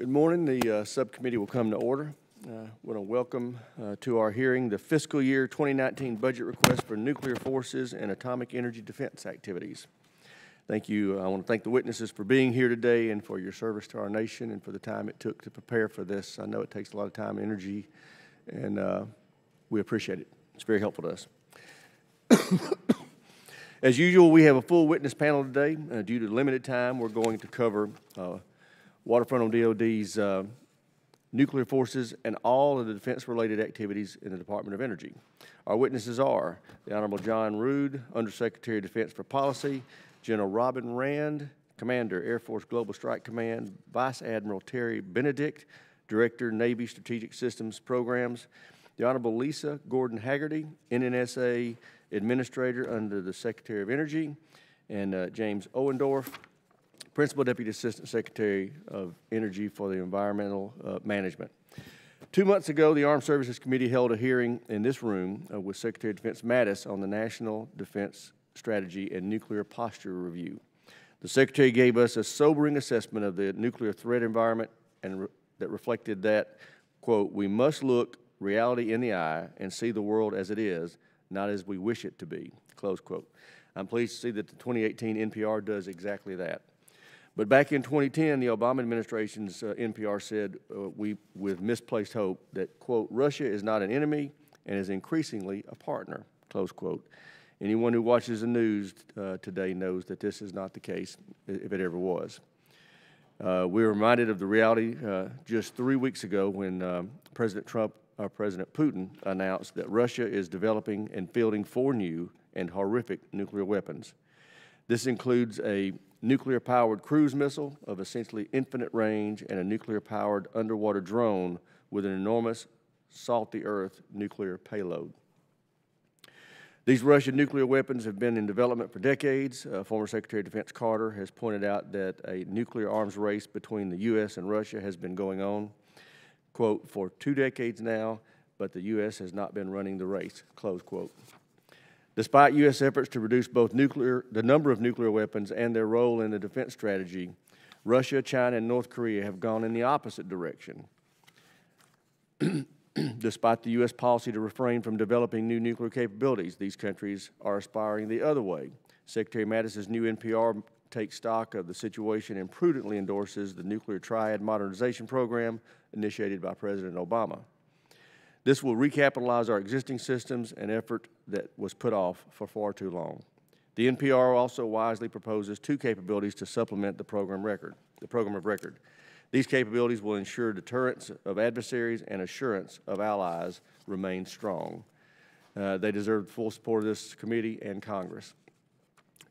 Good morning. The subcommittee will come to order. I want to welcome to our hearing the fiscal year 2019 budget request for nuclear forces and atomic energy defense activities. Thank you. I want to thank the witnesses for being here today and for your service to our nation and for the time it took to prepare for this. I know it takes a lot of time and energy, and we appreciate it. It's very helpful to us. As usual, we have a full witness panel today. Due to limited time, we're going to cover Waterfront on DOD's nuclear forces and all of the defense-related activities in the Department of Energy. Our witnesses are the Honorable John Rood, Undersecretary of Defense for Policy, General Robin Rand, Commander, Air Force Global Strike Command, Vice Admiral Terry Benedict, Director, Navy Strategic Systems Programs, the Honorable Lisa Gordon-Hagerty, NNSA Administrator under the Secretary of Energy, and James Owendoff, Principal Deputy Assistant Secretary of Energy for the Environmental Management. 2 months ago, the Armed Services Committee held a hearing in this room with Secretary of Defense Mattis on the National Defense Strategy and Nuclear Posture Review. The Secretary gave us a sobering assessment of the nuclear threat environment and that reflected that, quote, we must look reality in the eye and see the world as it is, not as we wish it to be, close quote. I'm pleased to see that the 2018 NPR does exactly that. But back in 2010, the Obama administration's NPR said, with misplaced hope, that, quote, Russia is not an enemy and is increasingly a partner, close quote. Anyone who watches the news today knows that this is not the case, if it ever was. We were reminded of the reality just 3 weeks ago when President Putin announced that Russia is developing and fielding 4 new and horrific nuclear weapons. This includes a nuclear-powered cruise missile of essentially infinite range and a nuclear-powered underwater drone with an enormous salt-the-earth nuclear payload. These Russian nuclear weapons have been in development for decades. Former Secretary of Defense Carter has pointed out that a nuclear arms race between the U.S. and Russia has been going on, quote, for 2 decades now, but the U.S. has not been running the race, close quote. Despite U.S. efforts to reduce both the number of nuclear weapons and their role in the defense strategy, Russia, China, and North Korea have gone in the opposite direction. Despite the U.S. policy to refrain from developing new nuclear capabilities, these countries are aspiring the other way. Secretary Mattis's new NPR takes stock of the situation and prudently endorses the nuclear triad modernization program initiated by President Obama. This will recapitalize our existing systems, an effort that was put off for far too long. The NPR also wisely proposes 2 capabilities to supplement the program of record. These capabilities will ensure deterrence of adversaries and assurance of allies remain strong. They deserve full support of this committee and Congress.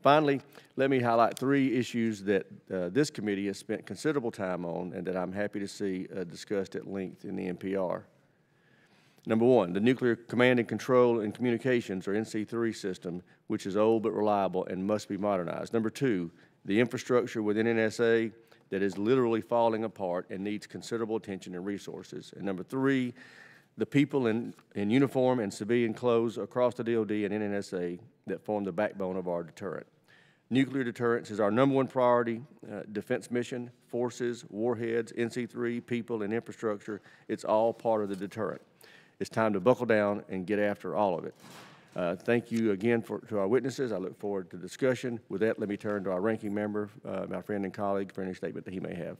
Finally, let me highlight 3 issues that this committee has spent considerable time on and that I'm happy to see discussed at length in the NPR. Number 1, the Nuclear Command and Control and Communications, or NC3 system, which is old but reliable and must be modernized. Number 2, the infrastructure within NNSA that is literally falling apart and needs considerable attention and resources. And number 3, the people in uniform and civilian clothes across the DOD and NNSA that form the backbone of our deterrent. Nuclear deterrence is our number 1 priority, defense mission, forces, warheads, NC3, people, and infrastructure. It's all part of the deterrent. It's time to buckle down and get after all of it. Thank you again to our witnesses. I look forward to discussion. With that, let me turn to our ranking member, my friend and colleague, for any statement that he may have.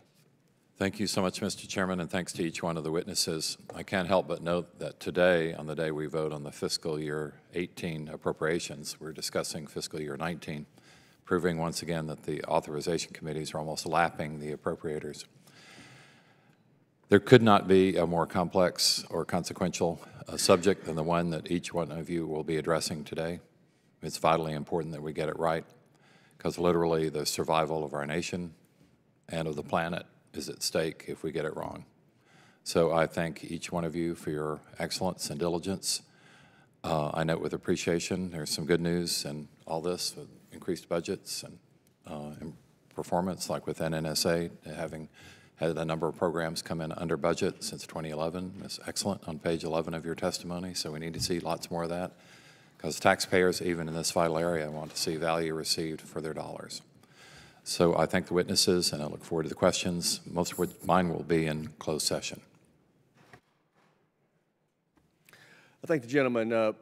Thank you so much, Mr. Chairman, and thanks to each one of the witnesses. I can't help but note that today, on the day we vote on the fiscal year 18 appropriations, we're discussing fiscal year 19, proving once again that the authorization committees are almost lapping the appropriators. There could not be a more complex or consequential subject than the one that each one of you will be addressing today. It's vitally important that we get it right, because literally the survival of our nation and of the planet is at stake if we get it wrong. So I thank each one of you for your excellence and diligence. I note with appreciation there's some good news in all this, with increased budgets and performance, like with NNSA, having had a number of programs come in under budget since 2011. It's excellent on page 11 of your testimony, so we need to see lots more of that, because taxpayers, even in this vital area, want to see value received for their dollars. So I thank the witnesses, and I look forward to the questions, most of which mine will be in closed session. I thank the gentleman.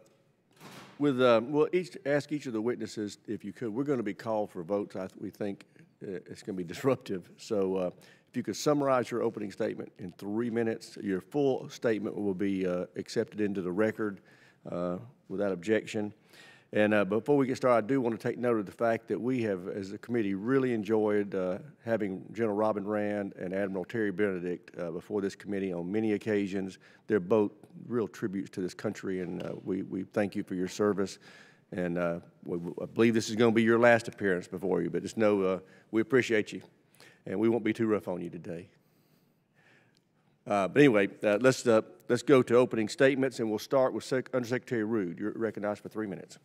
We'll ask each of the witnesses, if you could, we're going to be called for votes. We think it's going to be disruptive. So if you could summarize your opening statement in 3 minutes, your full statement will be accepted into the record without objection. And before we get started, I do want to take note of the fact that we have, as a committee, really enjoyed having General Robin Rand and Admiral Terry Benedict before this committee on many occasions. They're both real tributes to this country, and we thank you for your service. And I believe this is going to be your last appearance before you, but just know we appreciate you, and we won't be too rough on you today. But anyway, let's go to opening statements, and we'll start with Undersecretary Rood. You're recognized for 3 minutes.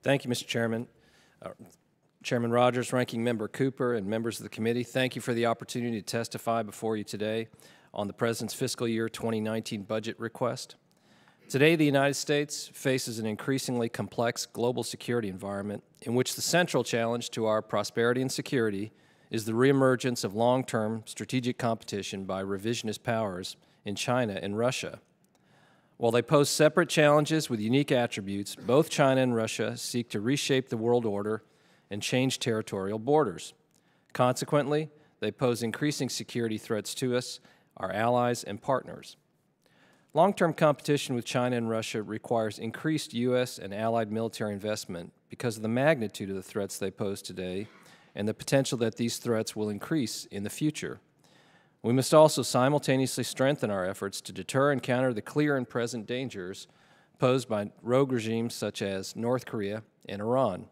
Thank you, Mr. Chairman. Chairman Rogers, Ranking Member Cooper, and members of the committee, thank you for the opportunity to testify before you today on the President's fiscal year 2019 budget request. Today, the United States faces an increasingly complex global security environment in which the central challenge to our prosperity and security is the reemergence of long-term strategic competition by revisionist powers in China and Russia. While they pose separate challenges with unique attributes, both China and Russia seek to reshape the world order and change territorial borders. Consequently, they pose increasing security threats to us, our allies, and partners. Long-term competition with China and Russia requires increased U.S. and allied military investment because of the magnitude of the threats they pose today and the potential that these threats will increase in the future. We must also simultaneously strengthen our efforts to deter and counter the clear and present dangers posed by rogue regimes such as North Korea and Iran.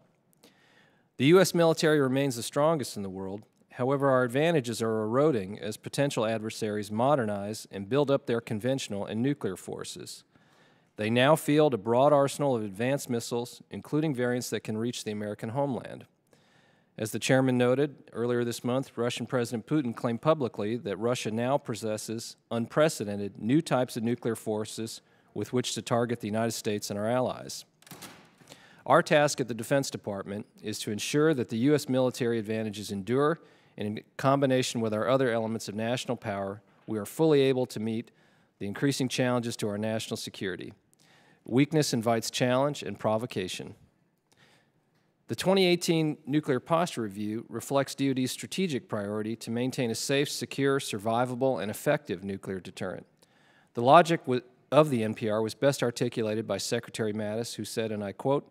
The U.S. military remains the strongest in the world. However, our advantages are eroding as potential adversaries modernize and build up their conventional and nuclear forces. They now field a broad arsenal of advanced missiles, including variants that can reach the American homeland. As the chairman noted, earlier this month, Russian President Putin claimed publicly that Russia now possesses unprecedented new types of nuclear forces with which to target the United States and our allies. Our task at the Defense Department is to ensure that the U.S. military advantages endure, and in combination with our other elements of national power, we are fully able to meet the increasing challenges to our national security. Weakness invites challenge and provocation. The 2018 Nuclear Posture Review reflects DoD's strategic priority to maintain a safe, secure, survivable, and effective nuclear deterrent. The logic of the NPR was best articulated by Secretary Mattis, who said, and I quote,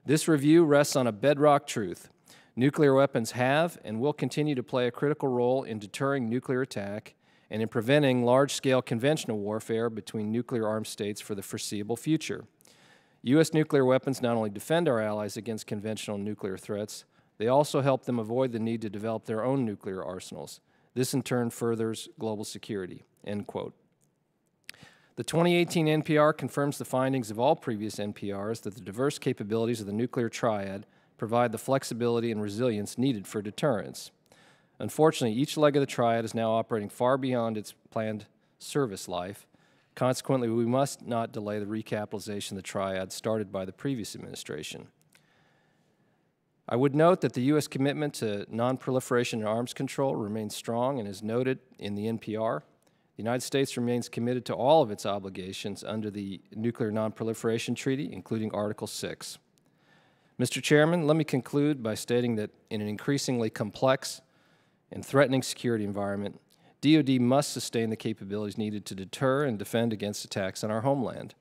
"This review rests on a bedrock truth. Nuclear weapons have and will continue to play a critical role in deterring nuclear attack and in preventing large-scale conventional warfare between nuclear-armed states for the foreseeable future. U.S. nuclear weapons not only defend our allies against conventional nuclear threats, they also help them avoid the need to develop their own nuclear arsenals. This in turn furthers global security," end quote. The 2018 NPR confirms the findings of all previous NPRs that the diverse capabilities of the nuclear triad provide the flexibility and resilience needed for deterrence. Unfortunately, each leg of the triad is now operating far beyond its planned service life. Consequently, we must not delay the recapitalization of the triad started by the previous administration. I would note that the U.S. commitment to nonproliferation and arms control remains strong and is noted in the NPR. The United States remains committed to all of its obligations under the Nuclear Nonproliferation Treaty, including Article 6. Mr. Chairman, let me conclude by stating that in an increasingly complex and threatening security environment, DoD must sustain the capabilities needed to deter and defend against attacks on our homeland.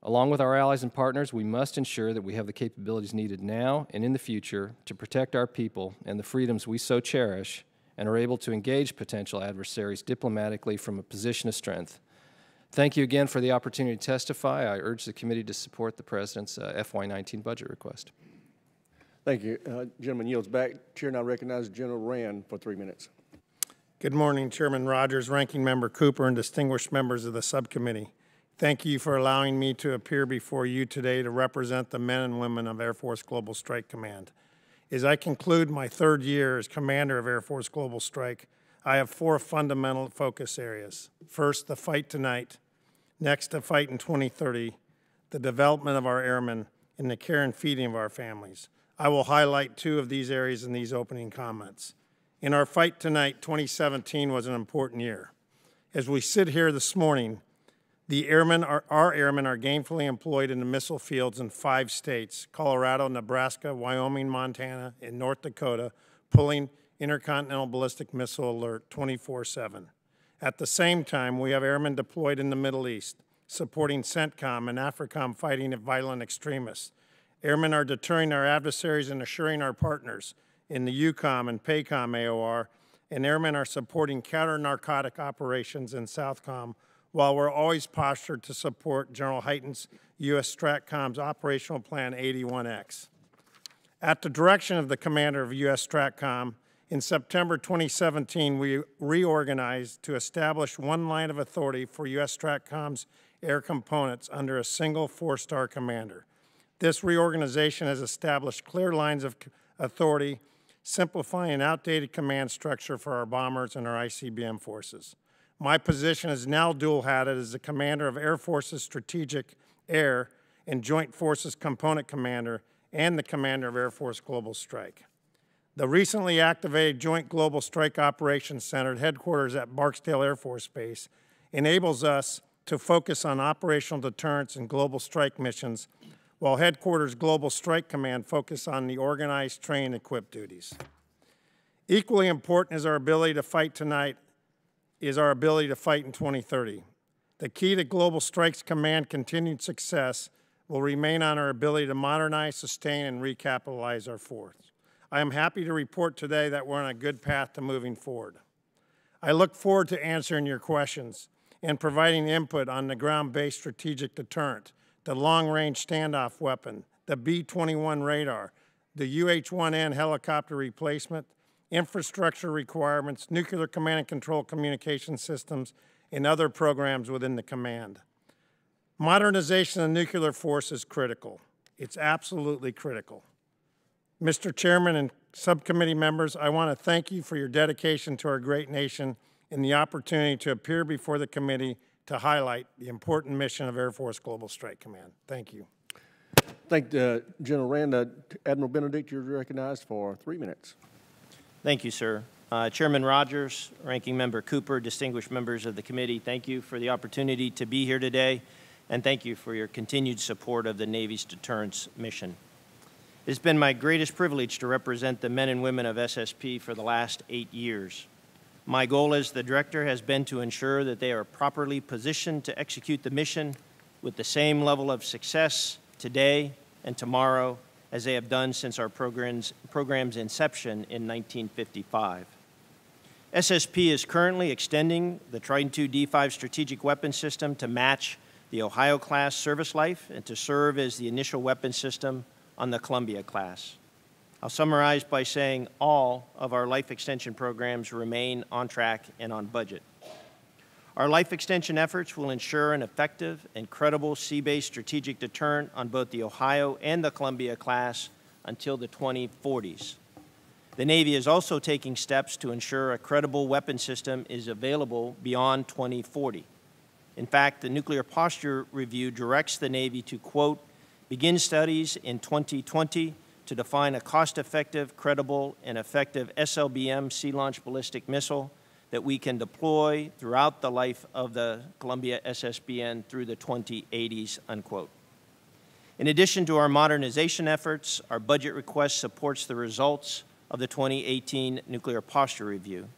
Along with our allies and partners, we must ensure that we have the capabilities needed now and in the future to protect our people and the freedoms we so cherish and are able to engage potential adversaries diplomatically from a position of strength. Thank you again for the opportunity to testify. I urge the committee to support the President's FY19 budget request. Thank you. Gentleman yields back. Chair now recognizes General Rand for 3 minutes. Good morning, Chairman Rogers, Ranking Member Cooper, and distinguished members of the subcommittee. Thank you for allowing me to appear before you today to represent the men and women of Air Force Global Strike Command. As I conclude my 3rd year as Commander of Air Force Global Strike, I have 4 fundamental focus areas. First, the fight tonight. Next, the fight in 2030, the development of our airmen, and the care and feeding of our families. I will highlight 2 of these areas in these opening comments. In our fight tonight, 2017 was an important year. As we sit here this morning, our airmen are gainfully employed in the missile fields in 5 states, Colorado, Nebraska, Wyoming, Montana, and North Dakota, pulling intercontinental ballistic missile alert 24/7. At the same time, we have airmen deployed in the Middle East, supporting CENTCOM and AFRICOM fighting violent extremists. Airmen are deterring our adversaries and assuring our partners in the EUCOM and PACOM AOR, and airmen are supporting counter-narcotic operations in SOUTHCOM, while we're always postured to support General Hyten's U.S. STRATCOM's Operational Plan 81X. At the direction of the commander of U.S. STRATCOM, in September 2017, we reorganized to establish one line of authority for U.S. STRATCOM's air components under a single 4-star commander. This reorganization has established clear lines of authority, simplifying an outdated command structure for our bombers and our ICBM forces. My position is now dual-hatted as the commander of Air Force's Strategic Air and Joint Forces Component Commander and the commander of Air Force Global Strike. The recently activated Joint Global Strike Operations Center, headquarters at Barksdale Air Force Base, enables us to focus on operational deterrence and global strike missions, while Headquarters Global Strike Command focus on the organized, train, and equip duties. Equally important is our ability to fight tonight is our ability to fight in 2030. The key to Global Strike's command continued success will remain on our ability to modernize, sustain, and recapitalize our force. I am happy to report today that we're on a good path to moving forward. I look forward to answering your questions and providing input on the ground-based strategic deterrent, the long-range standoff weapon, the B-21 radar, the UH-1N helicopter replacement, infrastructure requirements, nuclear command and control communication systems, and other programs within the command. Modernization of the nuclear force is critical. It's absolutely critical. Mr. Chairman and subcommittee members, I want to thank you for your dedication to our great nation and the opportunity to appear before the committee to highlight the important mission of Air Force Global Strike Command. Thank you. Thank General Rand. Admiral Benedict, you're recognized for 3 minutes. Thank you, sir. Chairman Rogers, Ranking Member Cooper, distinguished members of the committee, thank you for the opportunity to be here today, and thank you for your continued support of the Navy's deterrence mission. It's been my greatest privilege to represent the men and women of SSP for the last 8 years. My goal as the director has been to ensure that they are properly positioned to execute the mission with the same level of success today and tomorrow as they have done since our program's inception in 1955. SSP is currently extending the Trident II D5 strategic weapon system to match the Ohio-class service life and to serve as the initial weapon system on the Columbia-class. I'll summarize by saying all of our life extension programs remain on track and on budget. Our life extension efforts will ensure an effective and credible sea-based strategic deterrent on both the Ohio and the Columbia class until the 2040s. The Navy is also taking steps to ensure a credible weapon system is available beyond 2040. In fact, the Nuclear Posture Review directs the Navy to, quote, begin studies in 2020 to define a cost-effective, credible, and effective SLBM sea-launched ballistic missile that we can deploy throughout the life of the Columbia SSBN through the 2080s, unquote. In addition to our modernization efforts, our budget request supports the results of the 2018 Nuclear Posture Review.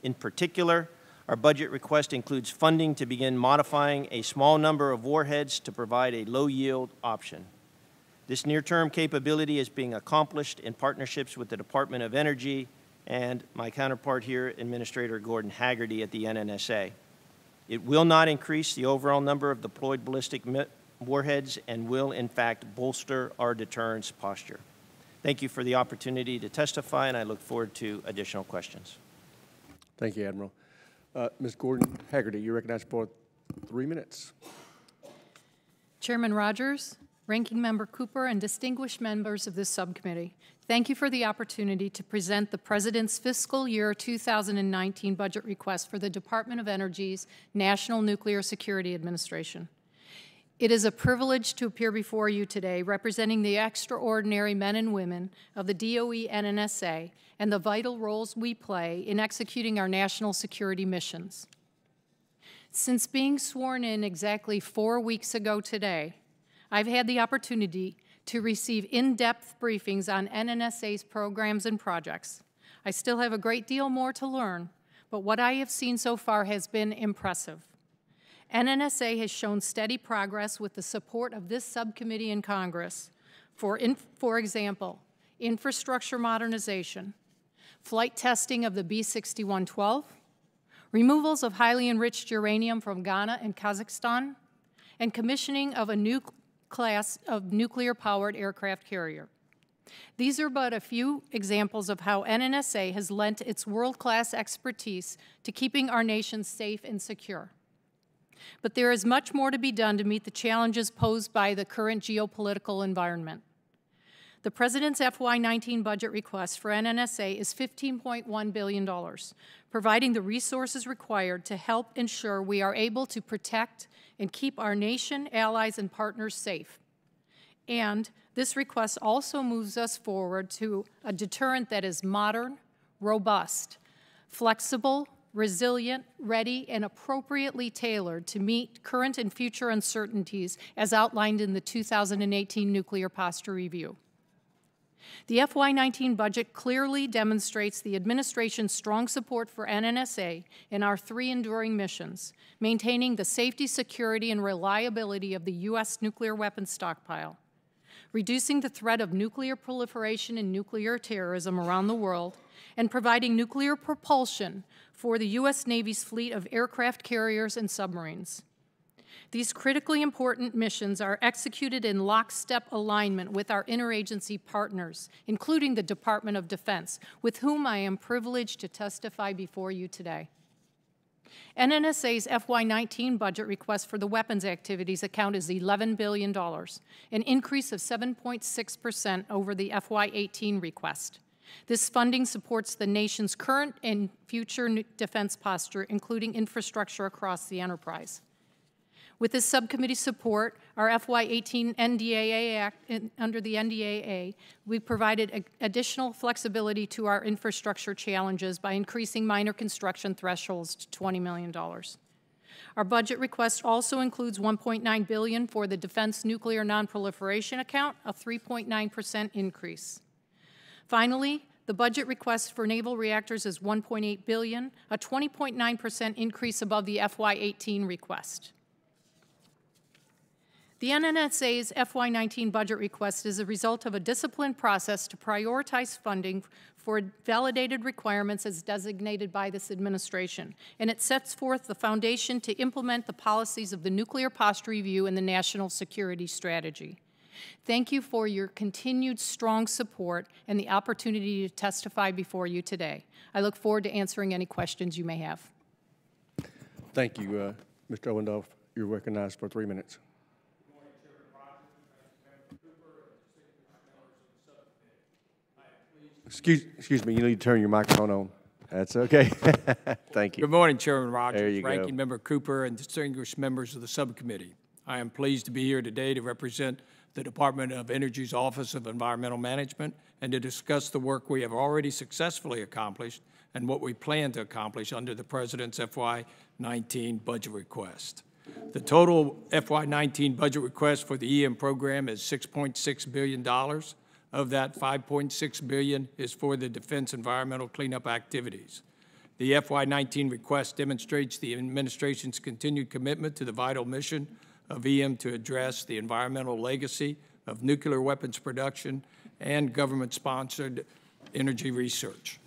In particular, our budget request includes funding to begin modifying a small number of warheads to provide a low-yield option. This near-term capability is being accomplished in partnerships with the Department of Energy and my counterpart here, Administrator Gordon-Hagerty at the NNSA. It will not increase the overall number of deployed ballistic warheads and will, in fact, bolster our deterrence posture. Thank you for the opportunity to testify, and I look forward to additional questions. Thank you, Admiral. Ms. Gordon-Hagerty, you're recognized for 3 minutes. Chairman Rogers, Ranking Member Cooper, and distinguished members of this subcommittee, thank you for the opportunity to present the President's fiscal year 2019 budget request for the Department of Energy's National Nuclear Security Administration. It is a privilege to appear before you today representing the extraordinary men and women of the DOE NNSA and the vital roles we play in executing our national security missions. Since being sworn in exactly 4 weeks ago today, I've had the opportunity to receive in-depth briefings on NNSA's programs and projects. I still have a great deal more to learn, but what I have seen so far has been impressive. NNSA has shown steady progress with the support of this subcommittee in Congress. For example, infrastructure modernization, flight testing of the B-6112, removals of highly enriched uranium from Ghana and Kazakhstan, and commissioning of a new class of nuclear-powered aircraft carrier. These are but a few examples of how NNSA has lent its world-class expertise to keeping our nation safe and secure. But there is much more to be done to meet the challenges posed by the current geopolitical environment. The President's FY19 budget request for NNSA is $15.1 billion, providing the resources required to help ensure we are able to protect and keep our nation, allies, and partners safe. And this request also moves us forward to a deterrent that is modern, robust, flexible, resilient, ready, and appropriately tailored to meet current and future uncertainties as outlined in the 2018 Nuclear Posture Review. The FY19 budget clearly demonstrates the administration's strong support for NNSA in our 3 enduring missions, maintaining the safety, security, and reliability of the U.S. nuclear weapons stockpile, reducing the threat of nuclear proliferation and nuclear terrorism around the world, and providing nuclear propulsion for the U.S. Navy's fleet of aircraft carriers and submarines. These critically important missions are executed in lockstep alignment with our interagency partners, including the Department of Defense, with whom I am privileged to testify before you today. NNSA's FY19 budget request for the weapons activities account is $11 billion, an increase of 7.6% over the FY18 request. This funding supports the nation's current and future defense posture, including infrastructure across the enterprise. With this subcommittee support, our FY18 NDAA Act, under the NDAA, we provided additional flexibility to our infrastructure challenges by increasing minor construction thresholds to $20 million. Our budget request also includes $1.9 billion for the Defense Nuclear Nonproliferation Account, a 3.9% increase. Finally, the budget request for naval reactors is $1.8 billion, a 20.9% increase above the FY18 request. The NNSA's FY19 budget request is a result of a disciplined process to prioritize funding for validated requirements as designated by this administration, and it sets forth the foundation to implement the policies of the Nuclear Posture Review and the National Security Strategy. Thank you for your continued strong support and the opportunity to testify before you today. I look forward to answering any questions you may have. Thank you, Mr. Owendoff. You're recognized for 3 minutes. Excuse me, you need to turn your microphone on. That's okay. Thank you. Good morning, Chairman Rogers, There you Ranking go. Member Cooper, and distinguished members of the subcommittee. I am pleased to be here today to represent the Department of Energy's Office of Environmental Management and to discuss the work we have already successfully accomplished and what we plan to accomplish under the President's FY19 budget request. The total FY19 budget request for the EM program is $6.6 billion. Of that, $5.6 billion is for the defense environmental cleanup activities. The FY19 request demonstrates the administration's continued commitment to the vital mission of EM to address the environmental legacy of nuclear weapons production and government-sponsored energy research.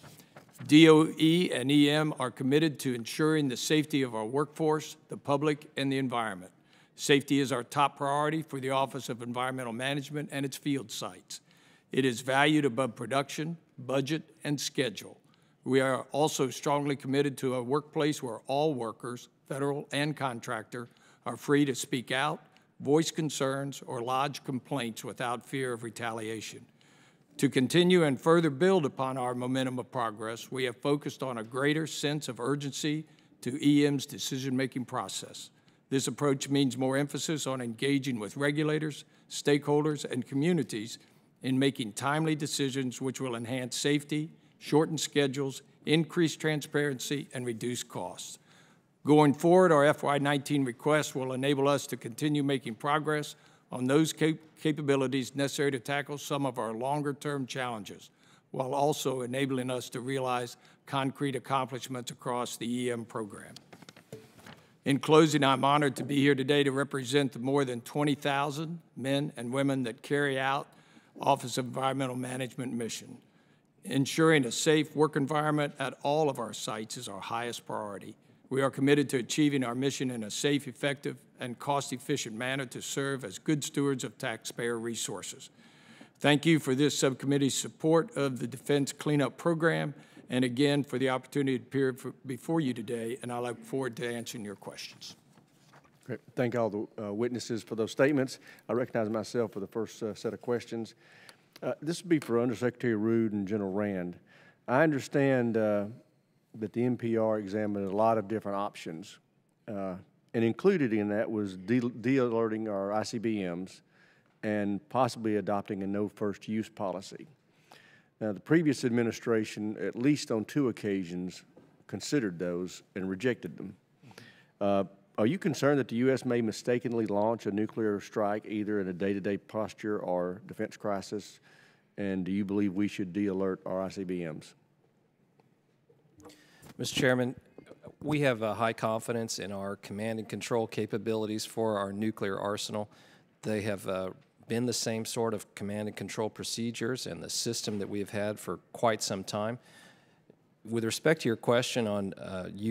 DOE and EM are committed to ensuring the safety of our workforce, the public, and the environment. Safety is our top priority for the Office of Environmental Management and its field sites. It is valued above production, budget, and schedule. We are also strongly committed to a workplace where all workers, federal and contractor, are free to speak out, voice concerns, or lodge complaints without fear of retaliation. To continue and further build upon our momentum of progress, we have focused on a greater sense of urgency to EM's decision-making process. This approach means more emphasis on engaging with regulators, stakeholders, and communities in making timely decisions which will enhance safety, shorten schedules, increase transparency, and reduce costs. Going forward, our FY19 request will enable us to continue making progress on those capabilities necessary to tackle some of our longer-term challenges, while also enabling us to realize concrete accomplishments across the EM program. In closing, I'm honored to be here today to represent the more than 20,000 men and women that carry out Office of Environmental Management mission. Ensuring a safe work environment at all of our sites is our highest priority. We are committed to achieving our mission in a safe, effective, and cost-efficient manner to serve as good stewards of taxpayer resources. Thank you for this subcommittee's support of the Defense Cleanup Program, and again for the opportunity to appear before you today, and I look forward to answering your questions. Great. Thank all the witnesses for those statements. I recognize myself for the first set of questions. This would be for Undersecretary Rood and General Rand. I understand that the NPR examined a lot of different options, and included in that was de-alerting our ICBMs and possibly adopting a no first use policy. Now, the previous administration, at least on 2 occasions, considered those and rejected them. Are you concerned that the U.S. may mistakenly launch a nuclear strike either in a day-to-day posture or defense crisis? And do you believe we should de-alert our ICBMs? Mr. Chairman, we have high confidence in our command and control capabilities for our nuclear arsenal. They have been the same sort of command and control procedures and the system that we have had for quite some time. With respect to your question on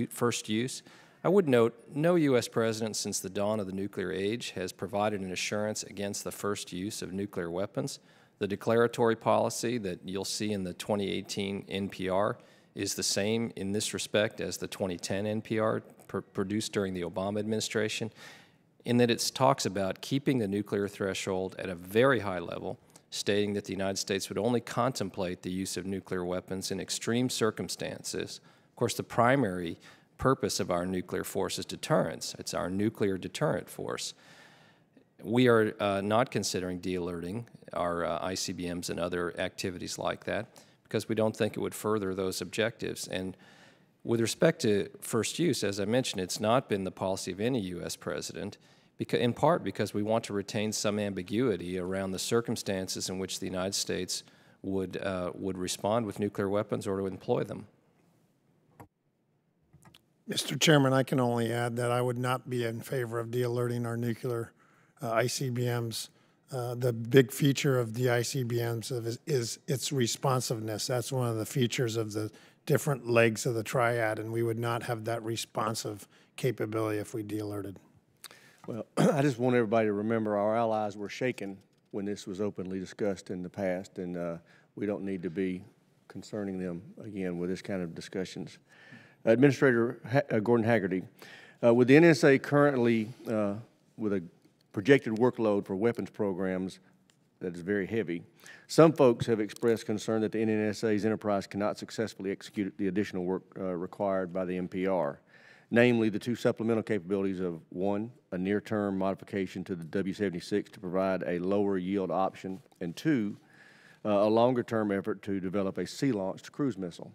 first use, I would note no U.S. president since the dawn of the nuclear age has provided an assurance against the first use of nuclear weapons. The declaratory policy that you'll see in the 2018 NPR is the same in this respect as the 2010 NPR produced during the Obama administration, in that it talks about keeping the nuclear threshold at a very high level, stating that the United States would only contemplate the use of nuclear weapons in extreme circumstances. Of course, the primary purpose of our nuclear force is deterrence. It's our nuclear deterrent force. We are not considering de-alerting our ICBMs and other activities like that because we don't think it would further those objectives. And with respect to first use, as I mentioned, it's not been the policy of any U.S. president, in part because we want to retain some ambiguity around the circumstances in which the United States would respond with nuclear weapons or to employ them. Mr. Chairman, I can only add that I would not be in favor of de-alerting our nuclear ICBMs. The big feature of the ICBMs is its responsiveness. That's one of the features of the different legs of the triad, and we would not have that responsive capability if we de-alerted. Well, I just want everybody to remember our allies were shaken when this was openly discussed in the past, and we don't need to be concerning them again with this kind of discussions. Administrator Gordon-Hagerty, with the NNSA currently with a projected workload for weapons programs that is very heavy, some folks have expressed concern that the NNSA's enterprise cannot successfully execute the additional work required by the NPR, namely the 2 supplemental capabilities of 1, a near-term modification to the W-76 to provide a lower yield option, and 2, a longer-term effort to develop a sea-launched cruise missile.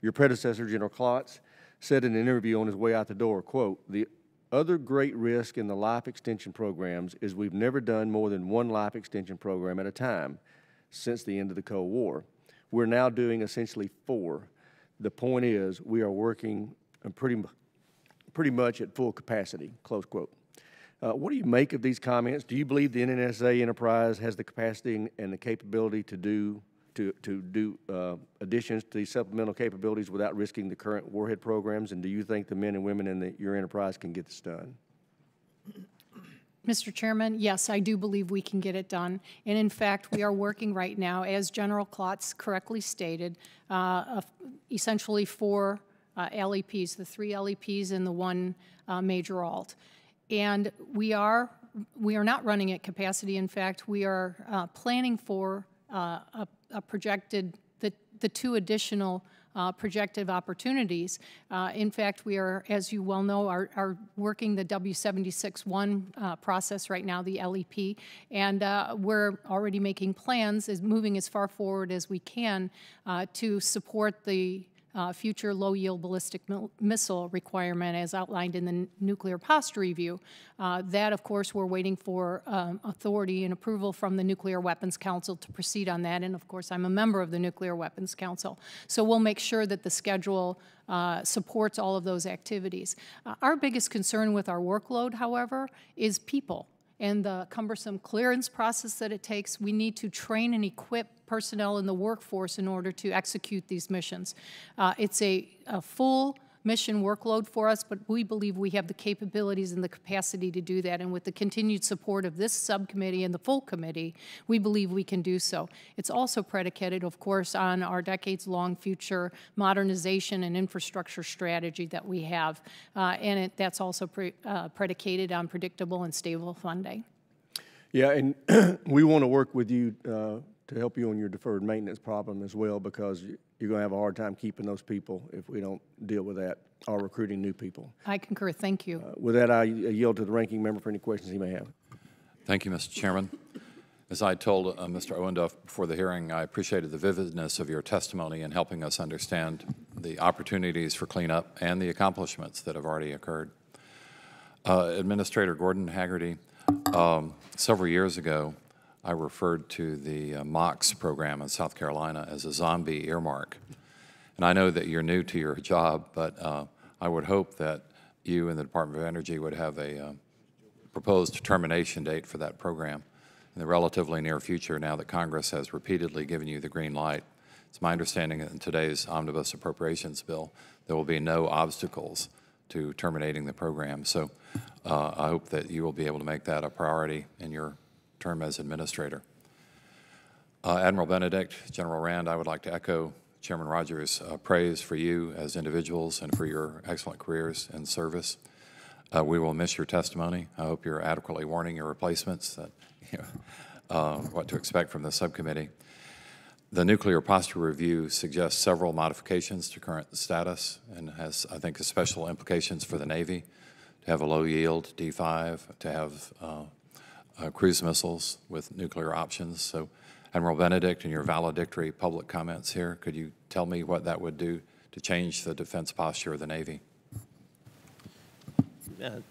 Your predecessor, General Klotz, said in an interview on his way out the door, quote, "The other great risk in the life extension programs is we've never done more than 1 life extension program at a time since the end of the Cold War. We're now doing essentially 4. The point is we are working pretty much at full capacity," close quote. What do you make of these comments? Do you believe the NNSA enterprise has the capacity and the capability to do additions to these supplemental capabilities without risking the current warhead programs? And do you think the men and women in your enterprise can get this done? Mr. Chairman, yes, I do believe we can get it done. And in fact, we are working right now, as General Klotz correctly stated, essentially 4 LEPs, the 3 LEPs and the 1 major alt. And we are not running at capacity. In fact, we are planning for a projected, the 2 additional projected opportunities. In fact, we are, as you well know, are working the W76-1 process right now, the LEP, and we're already making plans, moving as far forward as we can to support the future low-yield ballistic missile requirement as outlined in the nuclear posture review. That, of course, we're waiting for authority and approval from the Nuclear Weapons Council to proceed on that, and of course I'm a member of the Nuclear Weapons Council. So we'll make sure that the schedule supports all of those activities. Our biggest concern with our workload, however, is people and the cumbersome clearance process that it takes. We need to train and equip personnel in the workforce in order to execute these missions. It's a full mission workload for us, but we believe we have the capabilities and the capacity to do that, and with the continued support of this subcommittee and the full committee, we believe we can do so. It's also predicated, of course, on our decades-long future modernization and infrastructure strategy that we have, and that's also predicated on predictable and stable funding. Yeah, and we want to work with you to help you on your deferred maintenance problem as well, because you're going to have a hard time keeping those people if we don't deal with that, or recruiting new people. I concur. Thank you. With that, I yield to the ranking member for any questions he may have. Thank you, Mr. Chairman. As I told Mr. Owendoff before the hearing, I appreciated the vividness of your testimony in helping us understand the opportunities for cleanup and the accomplishments that have already occurred. Administrator Gordon-Hagerty, several years ago, I referred to the MOX program in South Carolina as a zombie earmark. And I know that you're new to your job, but I would hope that you and the Department of Energy would have a proposed termination date for that program in the relatively near future, now that Congress has repeatedly given you the green light. It's my understanding that in today's omnibus appropriations bill, there will be no obstacles to terminating the program. So I hope that you will be able to make that a priority in your term as administrator. Admiral Benedict, General Rand, I would like to echo Chairman Rogers' praise for you as individuals and for your excellent careers in service. We will miss your testimony. I hope you're adequately warning your replacements that, what to expect from the subcommittee. The nuclear posture review suggests several modifications to current status and has, I think, special implications for the Navy to have a low-yield D5, to have cruise missiles with nuclear options. So, Admiral Benedict, in your valedictory public comments here, could you tell me what that would do to change the defense posture of the Navy?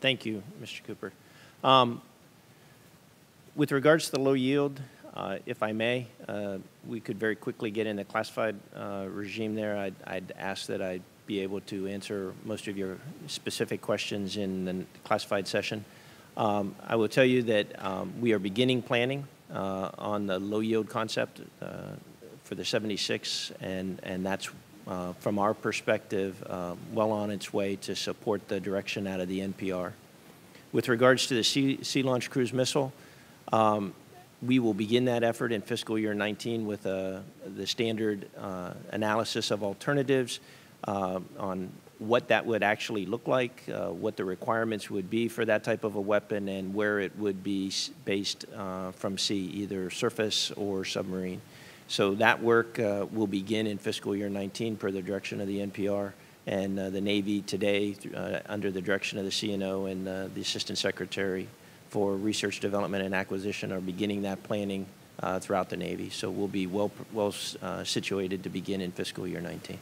Thank you, Mr. Cooper. With regards to the low yield, if I may, we could very quickly get in the classified regime there. I'd ask that I be able to answer most of your specific questions in the classified session. I will tell you that we are beginning planning on the low yield concept for the 76, and that's from our perspective well on its way to support the direction out of the NPR. With regards to the Sea Launch Cruise Missile, we will begin that effort in fiscal year 19 with the standard analysis of alternatives on what that would actually look like, what the requirements would be for that type of a weapon, and where it would be based from sea, either surface or submarine. So that work will begin in fiscal year 19 per the direction of the NPR, and the Navy today, under the direction of the CNO and the Assistant Secretary for Research, Development, and Acquisition, are beginning that planning throughout the Navy. So we'll be well situated to begin in fiscal year 19.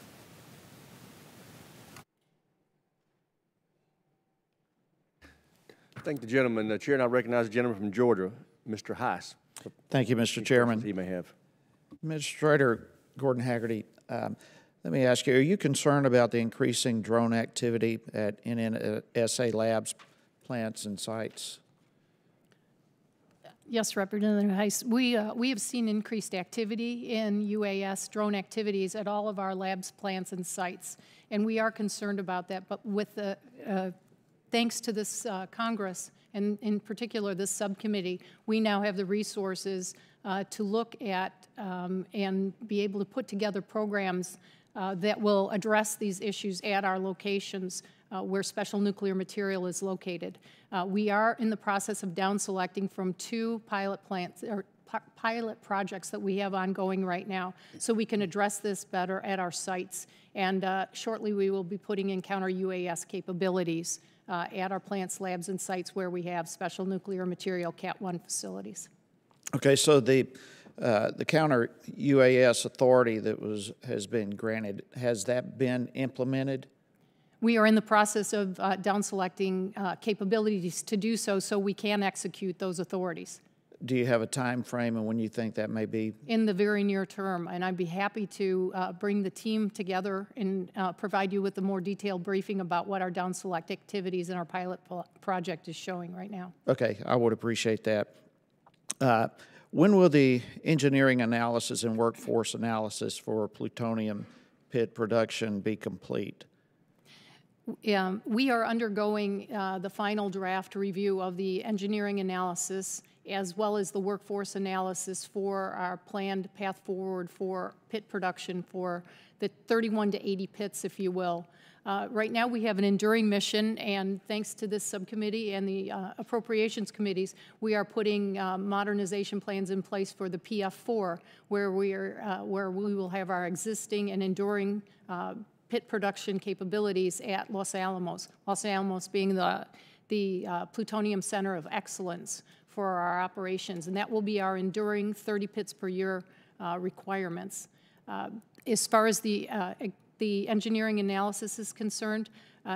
Thank the gentleman. Chair, and I recognize the gentleman from Georgia, Mr. Heiss. Thank you, Mr. Chairman. He may have. Administrator Gordon-Hagerty, let me ask you, are you concerned about the increasing drone activity at NNSA labs, plants, and sites? Yes, Representative Heiss. We have seen increased activity in UAS drone activities at all of our labs, plants, and sites, and we are concerned about that. But with the thanks to this Congress, and in particular this subcommittee, we now have the resources to look at and be able to put together programs that will address these issues at our locations where special nuclear material is located. We are in the process of down selecting from 2 pilot plants or pilot projects that we have ongoing right now so we can address this better at our sites. And shortly we will be putting in counter-UAS capabilities at our plants, labs, and sites where we have special nuclear material Cat 1 facilities. Okay, so the counter-UAS authority that has been granted, has that been implemented? We are in the process of down-selecting capabilities to do so we can execute those authorities. Do you have a time frame and when you think that may be? In the very near term, and I'd be happy to bring the team together and provide you with a more detailed briefing about what our down-select activities in our pilot project is showing right now. Okay, I would appreciate that. When will the engineering analysis and workforce analysis for plutonium pit production be complete? We are undergoing the final draft review of the engineering analysis as well as the workforce analysis for our planned path forward for pit production for the 31 to 80 pits, if you will. Right now we have an enduring mission, and thanks to this subcommittee and the appropriations committees, we are putting modernization plans in place for the PF4, where we will have our existing and enduring pit production capabilities at Los Alamos. Los Alamos being the plutonium center of excellence for our operations, and that will be our enduring 30 pits per year requirements. As far as the engineering analysis is concerned,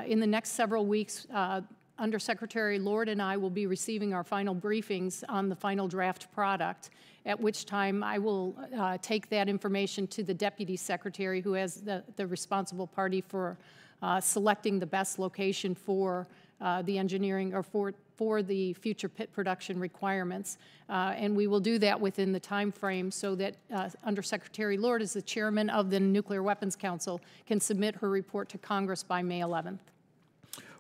in the next several weeks, Undersecretary Lord and I will be receiving our final briefings on the final draft product, at which time I will take that information to the Deputy Secretary, who has the responsible party for selecting the best location for the engineering or for the future pit production requirements. And we will do that within the time frame so that Undersecretary Lord, as the chairman of the Nuclear Weapons Council, can submit her report to Congress by May 11th.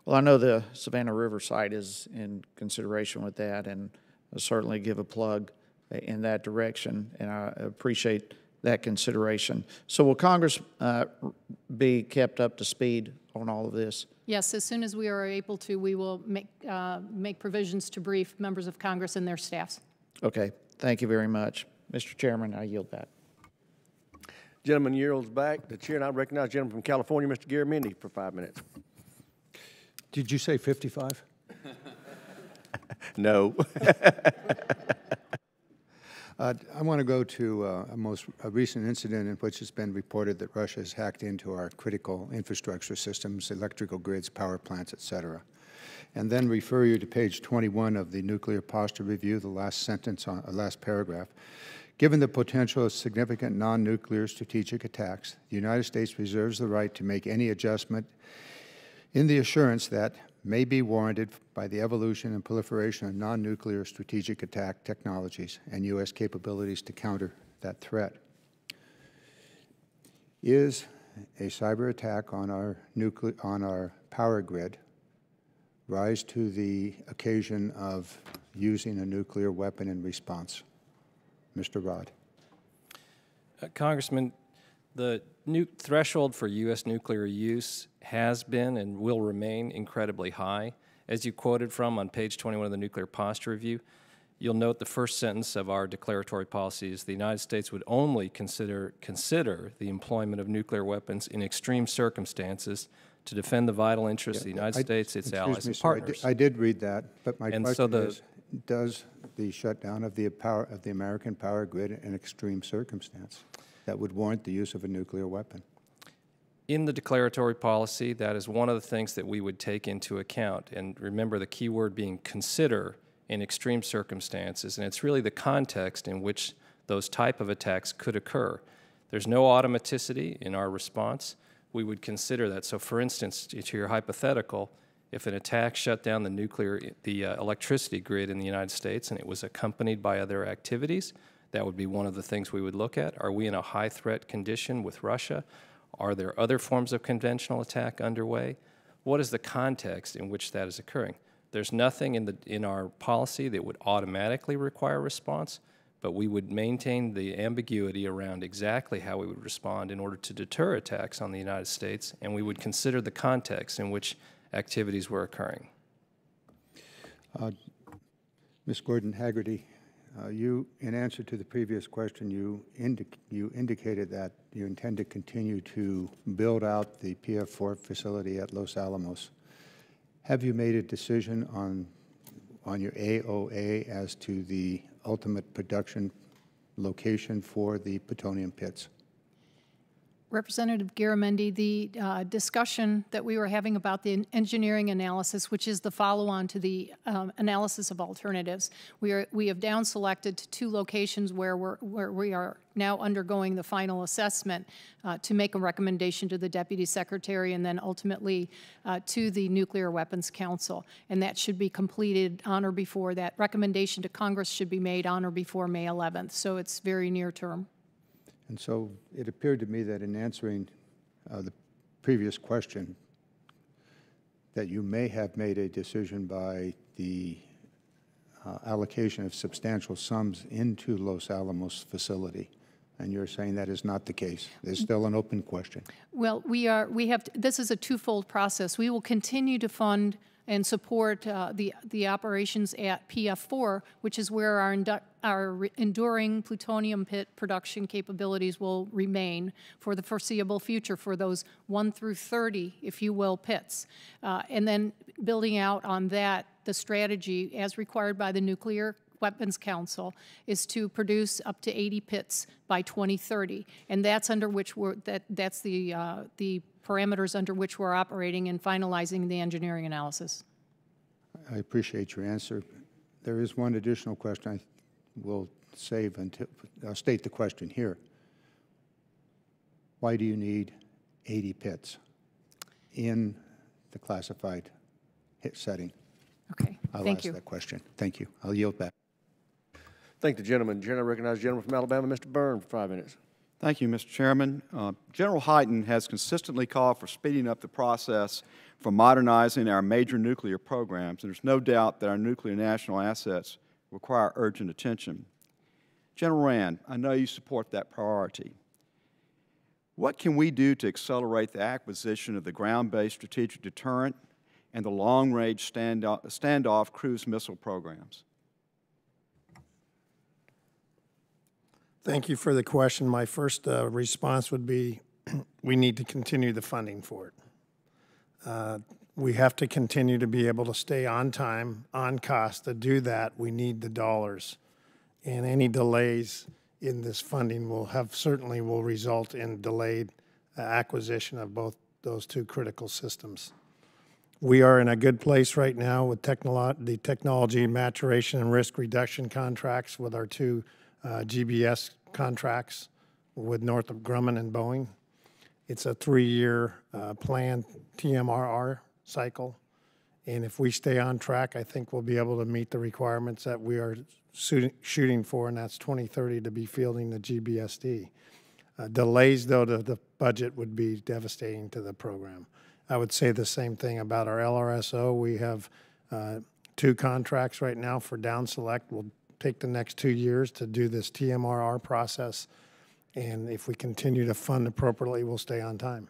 Well, I know the Savannah River site is in consideration with that, and I'll certainly give a plug in that direction, and I appreciate that consideration. So will Congress be kept up to speed on all of this? Yes, as soon as we are able to, we will make provisions to brief members of Congress and their staffs. Okay, thank you very much. Mr. Chairman, I yield back. Gentleman yields back. The chair, and I recognize the gentleman from California, Mr. Garamendi, for 5 minutes. Did you say 55? No. I want to go to a recent incident in which it's been reported that Russia has hacked into our critical infrastructure systems, electrical grids, power plants, et cetera, and then refer you to page 21 of the Nuclear Posture Review, the last sentence, last paragraph. Given the potential of significant non-nuclear strategic attacks, the United States reserves the right to make any adjustment in the assurance that may be warranted by the evolution and proliferation of non-nuclear strategic attack technologies and U.S. capabilities to counter that threat. Is a cyber attack on our power grid rise to the occasion of using a nuclear weapon in response? Mr. Rood. Congressman, the threshold for U.S. nuclear use has been and will remain incredibly high. As you quoted from on page 21 of the Nuclear Posture Review, you'll note the first sentence of our declaratory policy is the United States would only consider the employment of nuclear weapons in extreme circumstances to defend the vital interests of the United States, its allies, and partners. I did read that, but my question is, does the shutdown of the American power grid an extreme circumstance that would warrant the use of a nuclear weapon? In the declaratory policy, that is one of the things that we would take into account. And remember the key word being consider in extreme circumstances. And it's really the context in which those type of attacks could occur. There's no automaticity in our response. We would consider that. So for instance, to your hypothetical, if an attack shut down the electricity grid in the United States and it was accompanied by other activities, that would be one of the things we would look at. Are we in a high threat condition with Russia? Are there other forms of conventional attack underway? What is the context in which that is occurring? There's nothing in our policy that would automatically require response, but we would maintain the ambiguity around exactly how we would respond in order to deter attacks on the United States, and we would consider the context in which activities were occurring. Ms. Gordon-Hagerty, In answer to the previous question, you indicated that you intend to continue to build out the PF4 facility at Los Alamos. Have you made a decision on your AOA as to the ultimate production location for the plutonium pits? Representative Garamendi, the discussion that we were having about the engineering analysis, which is the follow-on to the analysis of alternatives, we have down selected to 2 locations where we are now undergoing the final assessment to make a recommendation to the Deputy Secretary and then ultimately to the Nuclear Weapons Council. And that should be completed on or before that. Recommendation to Congress should be made on or before May 11th, so it's very near term. And so it appeared to me that in answering the previous question, that you may have made a decision by the allocation of substantial sums into Los Alamos facility. And you're saying that is not the case. There's still an open question. Well, this is a twofold process. We will continue to fund and support the operations at PF4, which is where our enduring plutonium pit production capabilities will remain for the foreseeable future for those 1 through 30, if you will, pits. And then building out on that, the strategy as required by the Nuclear Weapons Council is to produce up to 80 pits by 2030, and that's under which that's the parameters under which we're operating and finalizing the engineering analysis. I appreciate your answer. There is one additional question I will save until I'll state the question here. Why do you need 80 pits in the classified hit setting? Okay, thank you. I'll ask that question. Thank you. I'll yield back. Thank the gentleman. I recognize the gentleman from Alabama, Mr. Byrne, for 5 minutes. Thank you, Mr. Chairman. General Hyten has consistently called for speeding up the process for modernizing our major nuclear programs, and there's no doubt that our nuclear national assets require urgent attention. General Rand, I know you support that priority. What can we do to accelerate the acquisition of the ground-based strategic deterrent and the long-range standoff cruise missile programs? Thank you for the question. My first response would be we need to continue the funding for it. We have to continue to be able to stay on time, on cost. To do that, we need the dollars. And any delays in this funding certainly will result in delayed acquisition of both those 2 critical systems. We are in a good place right now with the technology maturation and risk reduction contracts with our 2 GBS contracts with Northrop Grumman and Boeing. It's a 3-year planned TMRR cycle. And if we stay on track, I think we'll be able to meet the requirements that we are shooting for, and that's 2030 to be fielding the GBSD. Delays, though, to the budget would be devastating to the program. I would say the same thing about our LRSO. We have 2 contracts right now for down select. We'll take the next 2 years to do this TMRR process, and if we continue to fund appropriately, we'll stay on time.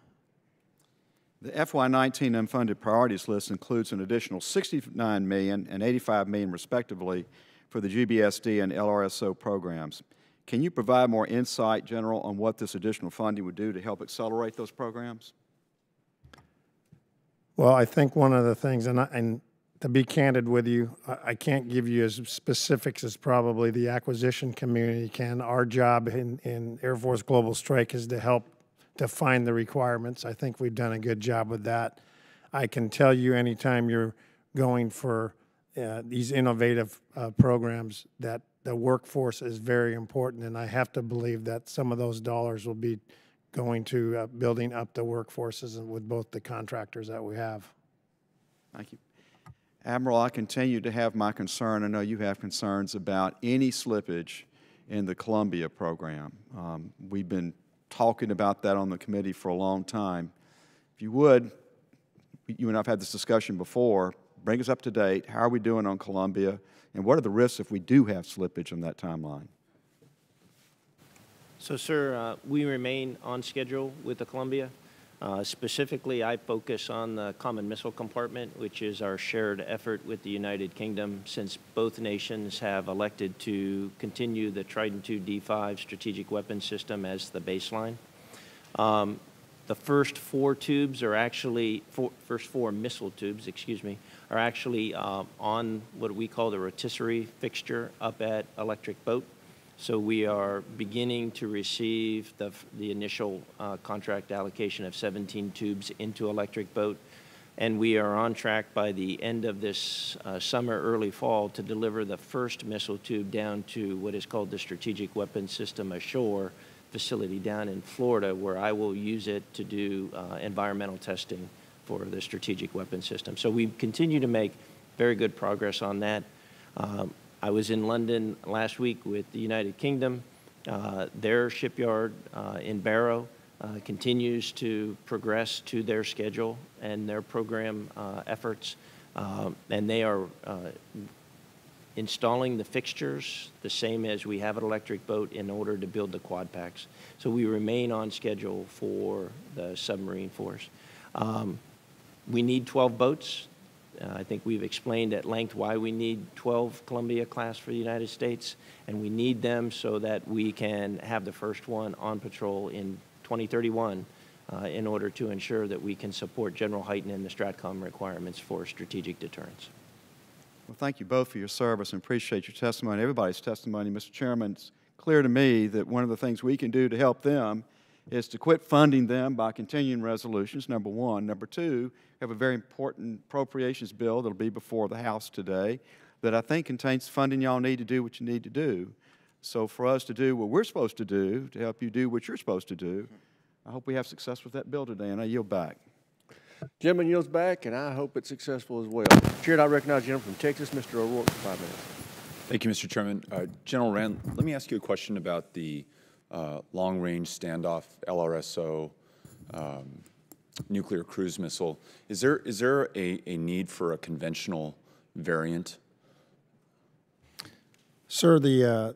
The FY19 unfunded priorities list includes an additional $69 million and $85 million, respectively, for the GBSD and LRSO programs. Can you provide more insight, General, on what this additional funding would do to help accelerate those programs? Well, I think one of the things, and to be candid with you, I can't give you as specifics as probably the acquisition community can. Our job in Air Force Global Strike is to help define the requirements. I think we've done a good job with that. I can tell you anytime you're going for these innovative programs that the workforce is very important, and I have to believe that some of those dollars will be going to building up the workforces with both the contractors that we have. Thank you. Admiral, I continue to have my concern. I know you have concerns about any slippage in the Columbia program. We've been talking about that on the committee for a long time. If you would, you and I have had this discussion before, bring us up to date. How are we doing on Columbia? And what are the risks if we do have slippage on that timeline? So, sir, we remain on schedule with the Columbia. Specifically, I focus on the Common Missile Compartment, which is our shared effort with the United Kingdom, since both nations have elected to continue the Trident II D5 strategic weapons system as the baseline. The first four tubes are actually, first four missile tubes, excuse me, are actually on what we call the rotisserie fixture up at Electric Boat. So we are beginning to receive the initial contract allocation of 17 tubes into Electric Boat. And we are on track by the end of this summer, early fall, to deliver the first missile tube down to what is called the Strategic Weapons System Ashore facility down in Florida, where I will use it to do environmental testing for the strategic weapons system. So we continue to make very good progress on that. I was in London last week with the United Kingdom. Their shipyard in Barrow continues to progress to their schedule and their program efforts, and they are installing the fixtures the same as we have at Electric Boat in order to build the quad packs. So we remain on schedule for the submarine force. We need 12 boats. I think we've explained at length why we need 12 Columbia class for the United States, and we need them so that we can have the first one on patrol in 2031 in order to ensure that we can support General Hyten and the STRATCOM requirements for strategic deterrence. Well, thank you both for your service and appreciate your testimony, everybody's testimony. Mr. Chairman, it's clear to me that one of the things we can do to help them is to quit funding them by continuing resolutions, number one. Number two, we have a very important appropriations bill that will be before the House today that I think contains funding y'all need to do what you need to do. So for us to do what we're supposed to do, to help you do what you're supposed to do, I hope we have success with that bill today, and I yield back. Gentleman yields back, and I hope it's successful as well. Chair, I recognize the gentleman from Texas, Mr. O'Rourke, for 5 minutes. Thank you, Mr. Chairman. General Rand, let me ask you a question about the long-range standoff LRSO nuclear cruise missile. Is there a need for a conventional variant? Sir, the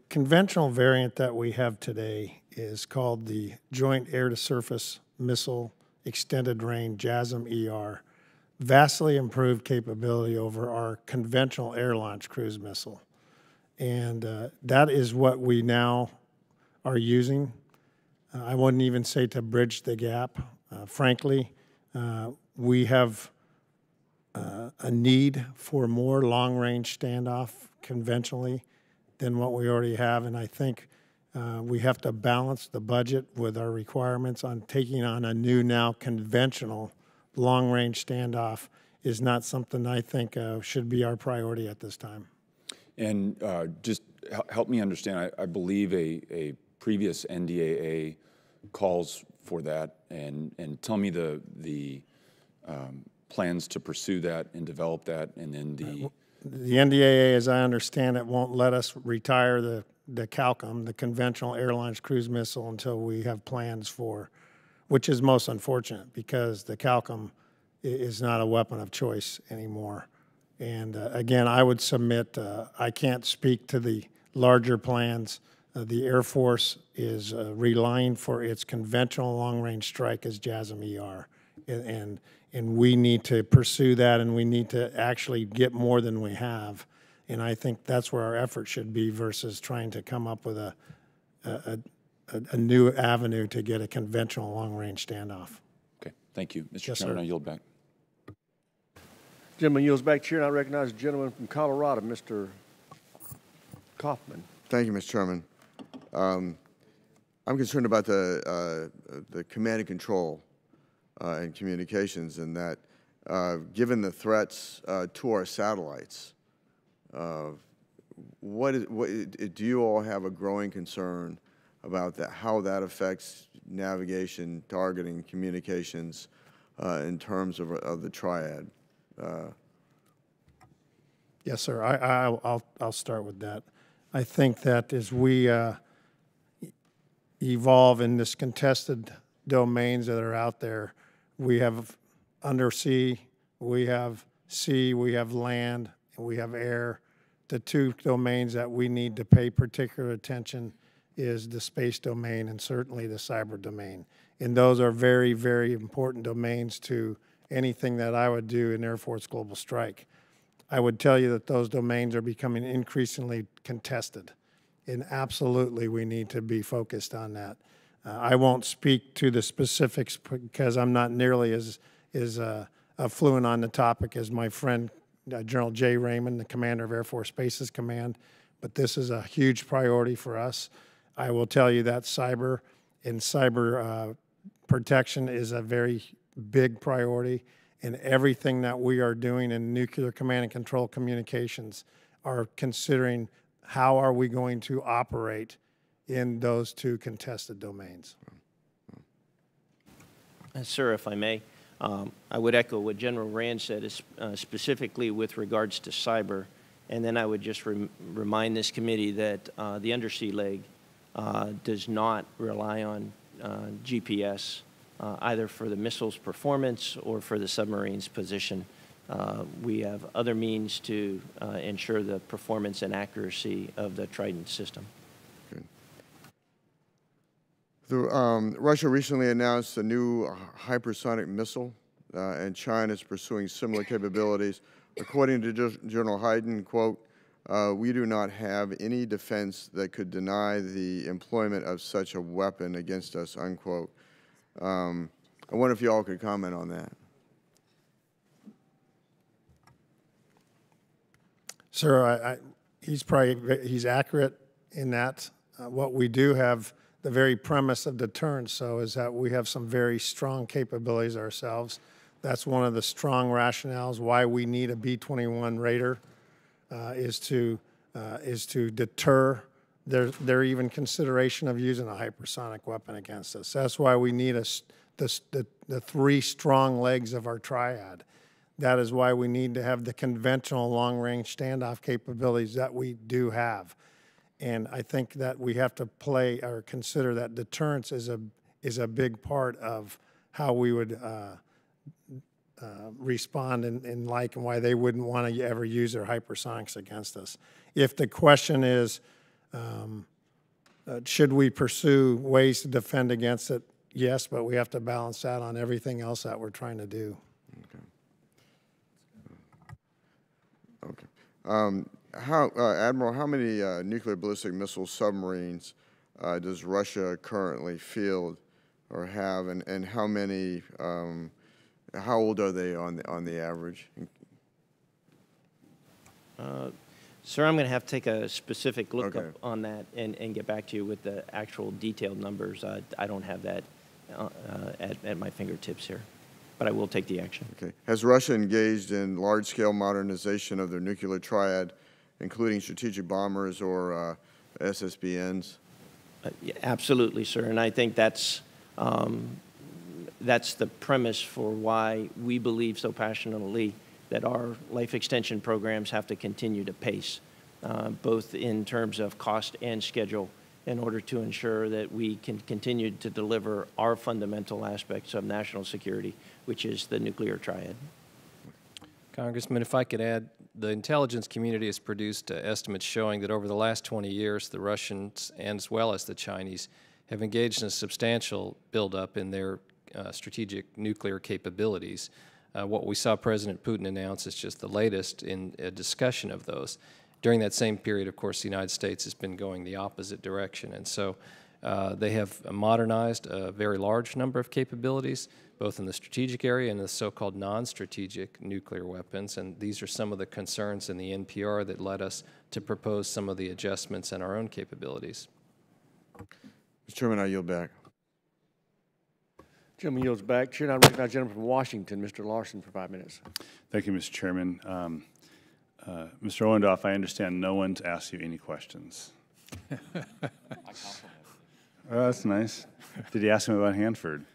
conventional variant that we have today is called the Joint Air-to-Surface Missile Extended Range JASSM-ER, vastly improved capability over our conventional air-launched cruise missile. And that is what we now are using. I wouldn't even say to bridge the gap. Frankly, we have a need for more long-range standoff conventionally than what we already have, and I think we have to balance the budget with our requirements on taking on a new now conventional long-range standoff is not something I think should be our priority at this time. And just help me understand, I believe a previous NDAA calls for that, and tell me the plans to pursue that and develop that, and then the NDAA, as I understand it, won't let us retire the CALCOM, the conventional air-launched cruise missile, until we have plans for, which is most unfortunate because the CALCOM is not a weapon of choice anymore. And again, I would submit, I can't speak to the larger plans. The Air Force is relying for its conventional long-range strike as JASSM-ER. And we need to pursue that, and we need to actually get more than we have. And I think that's where our effort should be versus trying to come up with a new avenue to get a conventional long-range standoff. Okay, thank you. Mr. Yes, Chairman, sir. I yield back. Gentleman yields back. Chair, and I recognize the gentleman from Colorado, Mr. Kaufman. Thank you, Mr. Chairman. I'm concerned about the command and control and communications, and that given the threats to our satellites, do you all have a growing concern about that, how that affects navigation, targeting, communications in terms of the triad? Yes, sir. I'll start with that. I think that as we evolve in this contested domains that are out there, we have undersea, we have sea, we have land, and we have air. The two domains that we need to pay particular attention is the space domain and certainly the cyber domain. And those are very, very important domains to anything that I would do in Air Force Global Strike. I would tell you that those domains are becoming increasingly contested, and absolutely we need to be focused on that. I won't speak to the specifics because I'm not nearly as fluent on the topic as my friend General Jay Raymond, the commander of Air Force Bases Command, but this is a huge priority for us. I will tell you that cyber protection is a very big priority, and everything that we are doing in nuclear command and control communications are considering how are we going to operate in those two contested domains. Sir, if I may, I would echo what General Rand said, specifically with regards to cyber, and then I would just remind this committee that the undersea leg does not rely on GPS, either for the missile's performance or for the submarine's position. We have other means to ensure the performance and accuracy of the Trident system. Russia recently announced a new hypersonic missile, and China is pursuing similar capabilities. According to General Hayden, quote, "We do not have any defense that could deny the employment of such a weapon against us," unquote. I wonder if you all could comment on that. Sir, he's accurate in that. What we do have, the very premise of deterrence, so, is that we have some very strong capabilities ourselves. That's one of the strong rationales why we need a B-21 Raider, is to deter their even consideration of using a hypersonic weapon against us. That's why we need the three strong legs of our triad. That is why we need to have the conventional long-range standoff capabilities that we do have. And I think that we have to play or consider that deterrence is a big part of how we would respond and why they wouldn't want to ever use their hypersonics against us. If the question is, should we pursue ways to defend against it? Yes, but we have to balance that on everything else that we're trying to do. Okay. Admiral, how many nuclear ballistic missile submarines does Russia currently field or have, and how many? How old are they on the average? Sir, I'm going to have to take a specific look up on that and get back to you with the actual detailed numbers. I don't have that at my fingertips here, but I will take the action. Okay. Has Russia engaged in large-scale modernization of their nuclear triad, including strategic bombers or SSBNs? Yeah, absolutely, sir, and I think that's the premise for why we believe so passionately that our life extension programs have to continue to pace, both in terms of cost and schedule, in order to ensure that we can continue to deliver our fundamental aspects of national security, which is the nuclear triad. Congressman, if I could add, the intelligence community has produced estimates showing that over the last 20 years, the Russians, and as well as the Chinese, have engaged in a substantial buildup in their strategic nuclear capabilities. What we saw President Putin announce is just the latest in a discussion of those. During that same period, of course, the United States has been going the opposite direction, and so they have modernized a very large number of capabilities, both in the strategic area and the so-called non-strategic nuclear weapons, and these are some of the concerns in the NPR that led us to propose some of the adjustments in our own capabilities. Mr. Chairman, I yield back. Gentleman yields back. Chair, I recognize the gentleman from Washington, Mr. Larson, for 5 minutes. Thank you, Mr. Chairman. Mr. Owendoff, I understand no one's asked you any questions. Oh, that's nice. Did he ask him about Hanford?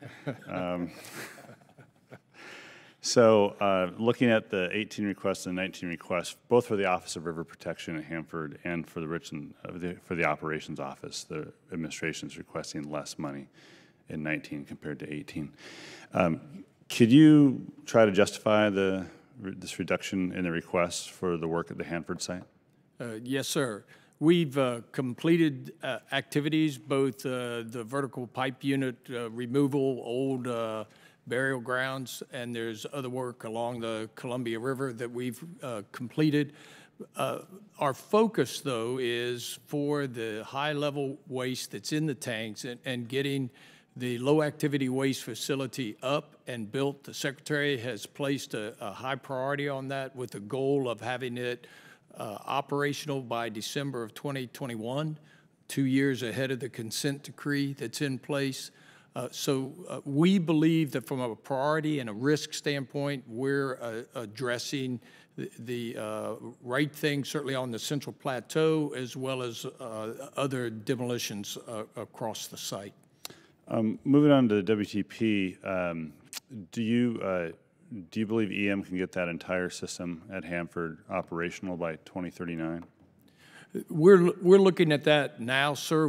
Looking at the 18 requests and 19 requests, both for the Office of River Protection at Hanford and for the Operations Office, the administration is requesting less money in 19 compared to 18. Could you try to justify this reduction in the requests for the work at the Hanford site? Yes, sir. We've completed activities, both the vertical pipe unit removal, old burial grounds, and there's other work along the Columbia River that we've completed. Our focus, though, is for the high-level waste that's in the tanks and getting the low-activity waste facility up and built. The Secretary has placed a high priority on that with the goal of having it operational by December of 2021, 2 years ahead of the consent decree that's in place. So we believe that from a priority and a risk standpoint, we're addressing the right thing, certainly on the Central Plateau, as well as other demolitions across the site. Moving on to the WTP, do you believe EM can get that entire system at Hanford operational by 2039? We're looking at that now, sir.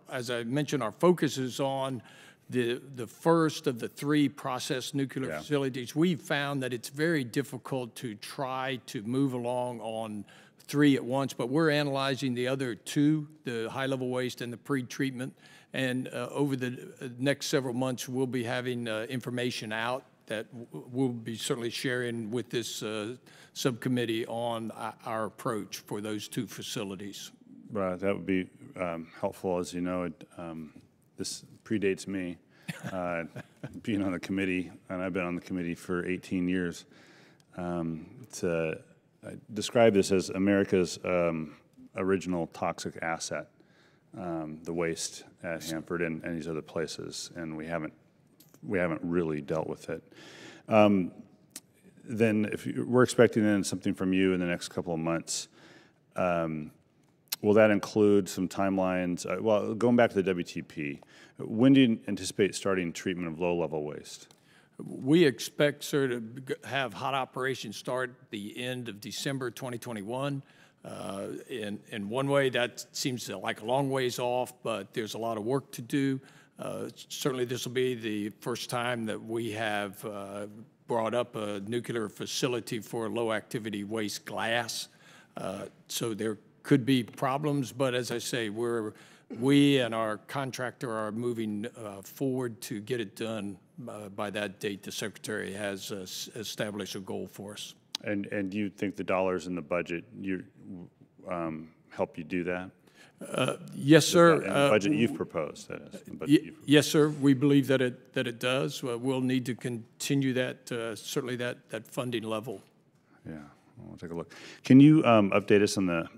As I mentioned, our focus is on the first of the 3 process nuclear facilities. We've found that it's very difficult to try to move along on 3 at once, but we're analyzing the other 2, the high-level waste and the pre-treatment. And over the next several months, we'll be having information out that we'll be certainly sharing with this subcommittee on our approach for those 2 facilities. Right, that would be helpful. As you know, this predates me, being on the committee, and I've been on the committee for 18 years. To describe this as America's original toxic asset, the waste at Hanford and these other places, and we haven't really dealt with it. Then if we're expecting then something from you in the next couple of months, will that include some timelines? Well, going back to the WTP, when do you anticipate starting treatment of low-level waste? We expect, sir, to have hot operations start the end of December 2021. In one way, that seems like a long ways off, but there's a lot of work to do. Certainly, this will be the first time that we have brought up a nuclear facility for low-activity waste glass. So there could be problems, but as I say, we and our contractor are moving forward to get it done by that date. The Secretary has established a goal for us. And do you think the dollars in the budget help you do that? Yes, sir. And the budget you've proposed, that is. The budget you've proposed. Yes, sir. We believe that it does. We'll need to continue that, certainly that funding level. Yeah, we'll take a look. Can you update us on the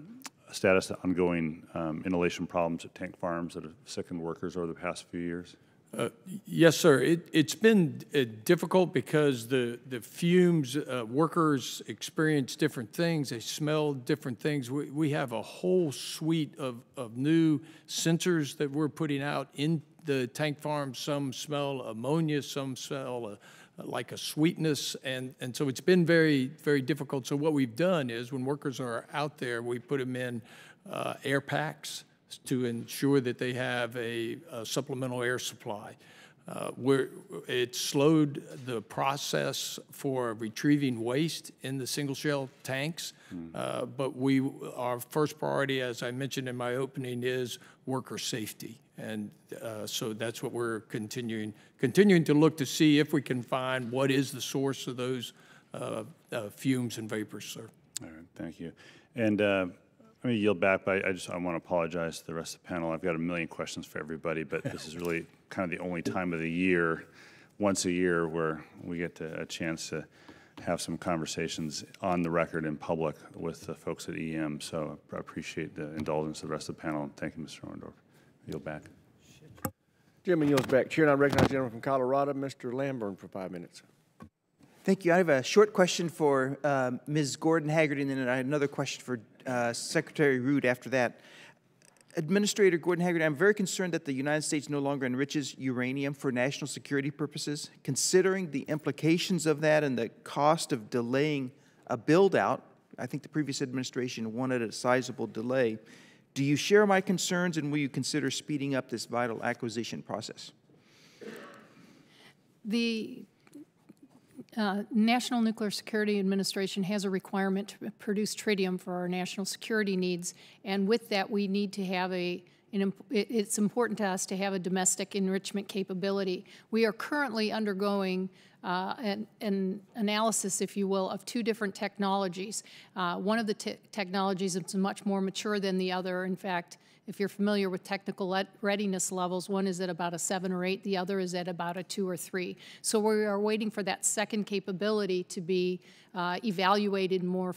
status of ongoing inhalation problems at tank farms that have sickened workers over the past few years? Yes, sir. It's been difficult because the fumes, workers experience different things. They smell different things. We have a whole suite of new sensors that we're putting out in the tank farms. Some smell ammonia, some smell like a sweetness, and so it's been very, very difficult. So what we've done is when workers are out there, we put them in air packs to ensure that they have a supplemental air supply. It slowed the process for retrieving waste in the single shell tanks, but our first priority, as I mentioned in my opening, is worker safety. And so that's what we're continuing to look to see if we can find what is the source of those fumes and vapors, sir. All right, thank you. And let me yield back, but I want to apologize to the rest of the panel. I've got a million questions for everybody, but this is really kind of the only time of the year, once a year, where we get a chance to have some conversations on the record in public with the folks at EM. So I appreciate the indulgence of the rest of the panel, and thank you, Mr. Owendoff. Yield back. Gentleman yields back. Chair, and I recognize the gentleman from Colorado, Mr. Lamburn, for 5 minutes. Thank you. I have a short question for Ms. Gordon-Hagerty, and then I have another question for Secretary Rood after that. Administrator Gordon-Hagerty, I'm very concerned that the United States no longer enriches uranium for national security purposes. Considering the implications of that and the cost of delaying a build-out, I think the previous administration wanted a sizable delay. Do you share my concerns, and will you consider speeding up this vital acquisition process? The National Nuclear Security Administration has a requirement to produce tritium for our national security needs, and with that we need to have it's important to us to have a domestic enrichment capability. We are currently undergoing an analysis, if you will, of two different technologies. One of the technologies is much more mature than the other. In fact, if you're familiar with technical readiness levels, one is at about a 7 or 8, the other is at about a 2 or 3. So we are waiting for that second capability to be evaluated more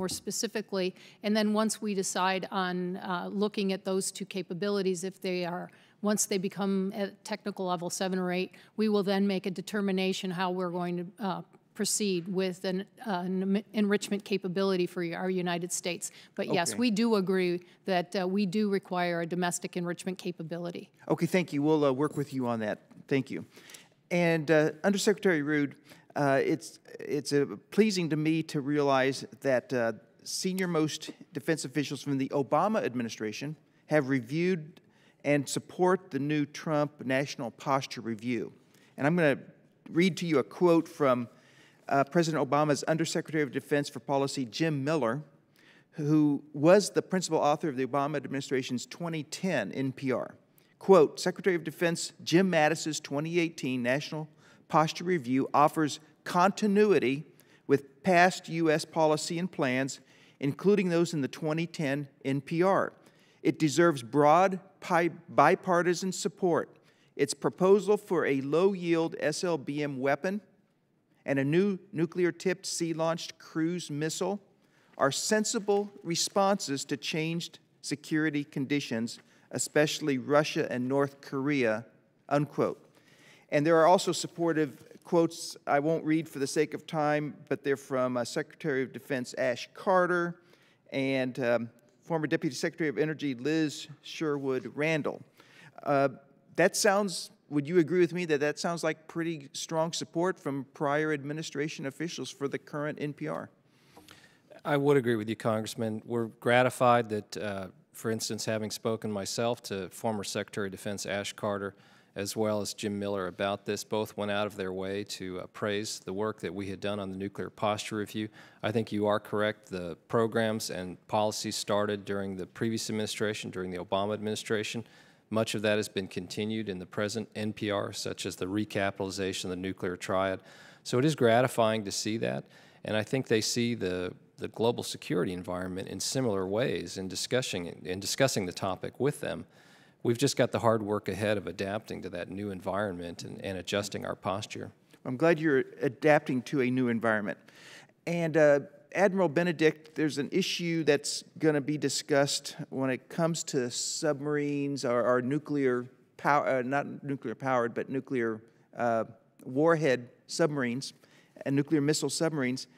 specifically, and then once we decide on looking at those two capabilities, if they are, once they become at technical level 7 or 8, we will then make a determination how we're going to proceed with an enrichment capability for our United States. But yes, we do agree that we do require a domestic enrichment capability. Okay, thank you. We'll work with you on that. Thank you. And Undersecretary Rood, it's pleasing to me to realize that senior-most defense officials from the Obama administration have reviewed and support the new Trump National Posture Review. And I'm going to read to you a quote from President Obama's Undersecretary of Defense for Policy, Jim Miller, who was the principal author of the Obama administration's 2010 NPR. Quote, Secretary of Defense Jim Mattis's 2018 National Posture Review offers continuity with past U.S. policy and plans, including those in the 2010 NPR. It deserves broad bipartisan support. Its proposal for a low-yield SLBM weapon and a new nuclear-tipped sea-launched cruise missile are sensible responses to changed security conditions, especially Russia and North Korea, unquote. And there are also supportive quotes I won't read for the sake of time, but they're from Secretary of Defense Ash Carter and former Deputy Secretary of Energy Liz Sherwood Randall. That sounds, would you agree with me that that sounds like pretty strong support from prior administration officials for the current NPR? I would agree with you, Congressman. We're gratified that, for instance, having spoken myself to former Secretary of Defense Ash Carter as well as Jim Miller about this, both went out of their way to praise the work that we had done on the Nuclear Posture Review. I think you are correct. The programs and policies started during the previous administration, during the Obama administration. Much of that has been continued in the present NPR, such as the recapitalization of the nuclear triad. So it is gratifying to see that, and I think they see the global security environment in similar ways in discussing the topic with them. We've just got the hard work ahead of adapting to that new environment and adjusting our posture. I'm glad you're adapting to a new environment. And Admiral Benedict, there's an issue that's going to be discussed when it comes to submarines or nuclear power, not nuclear powered, but nuclear warhead submarines and nuclear missile submarines.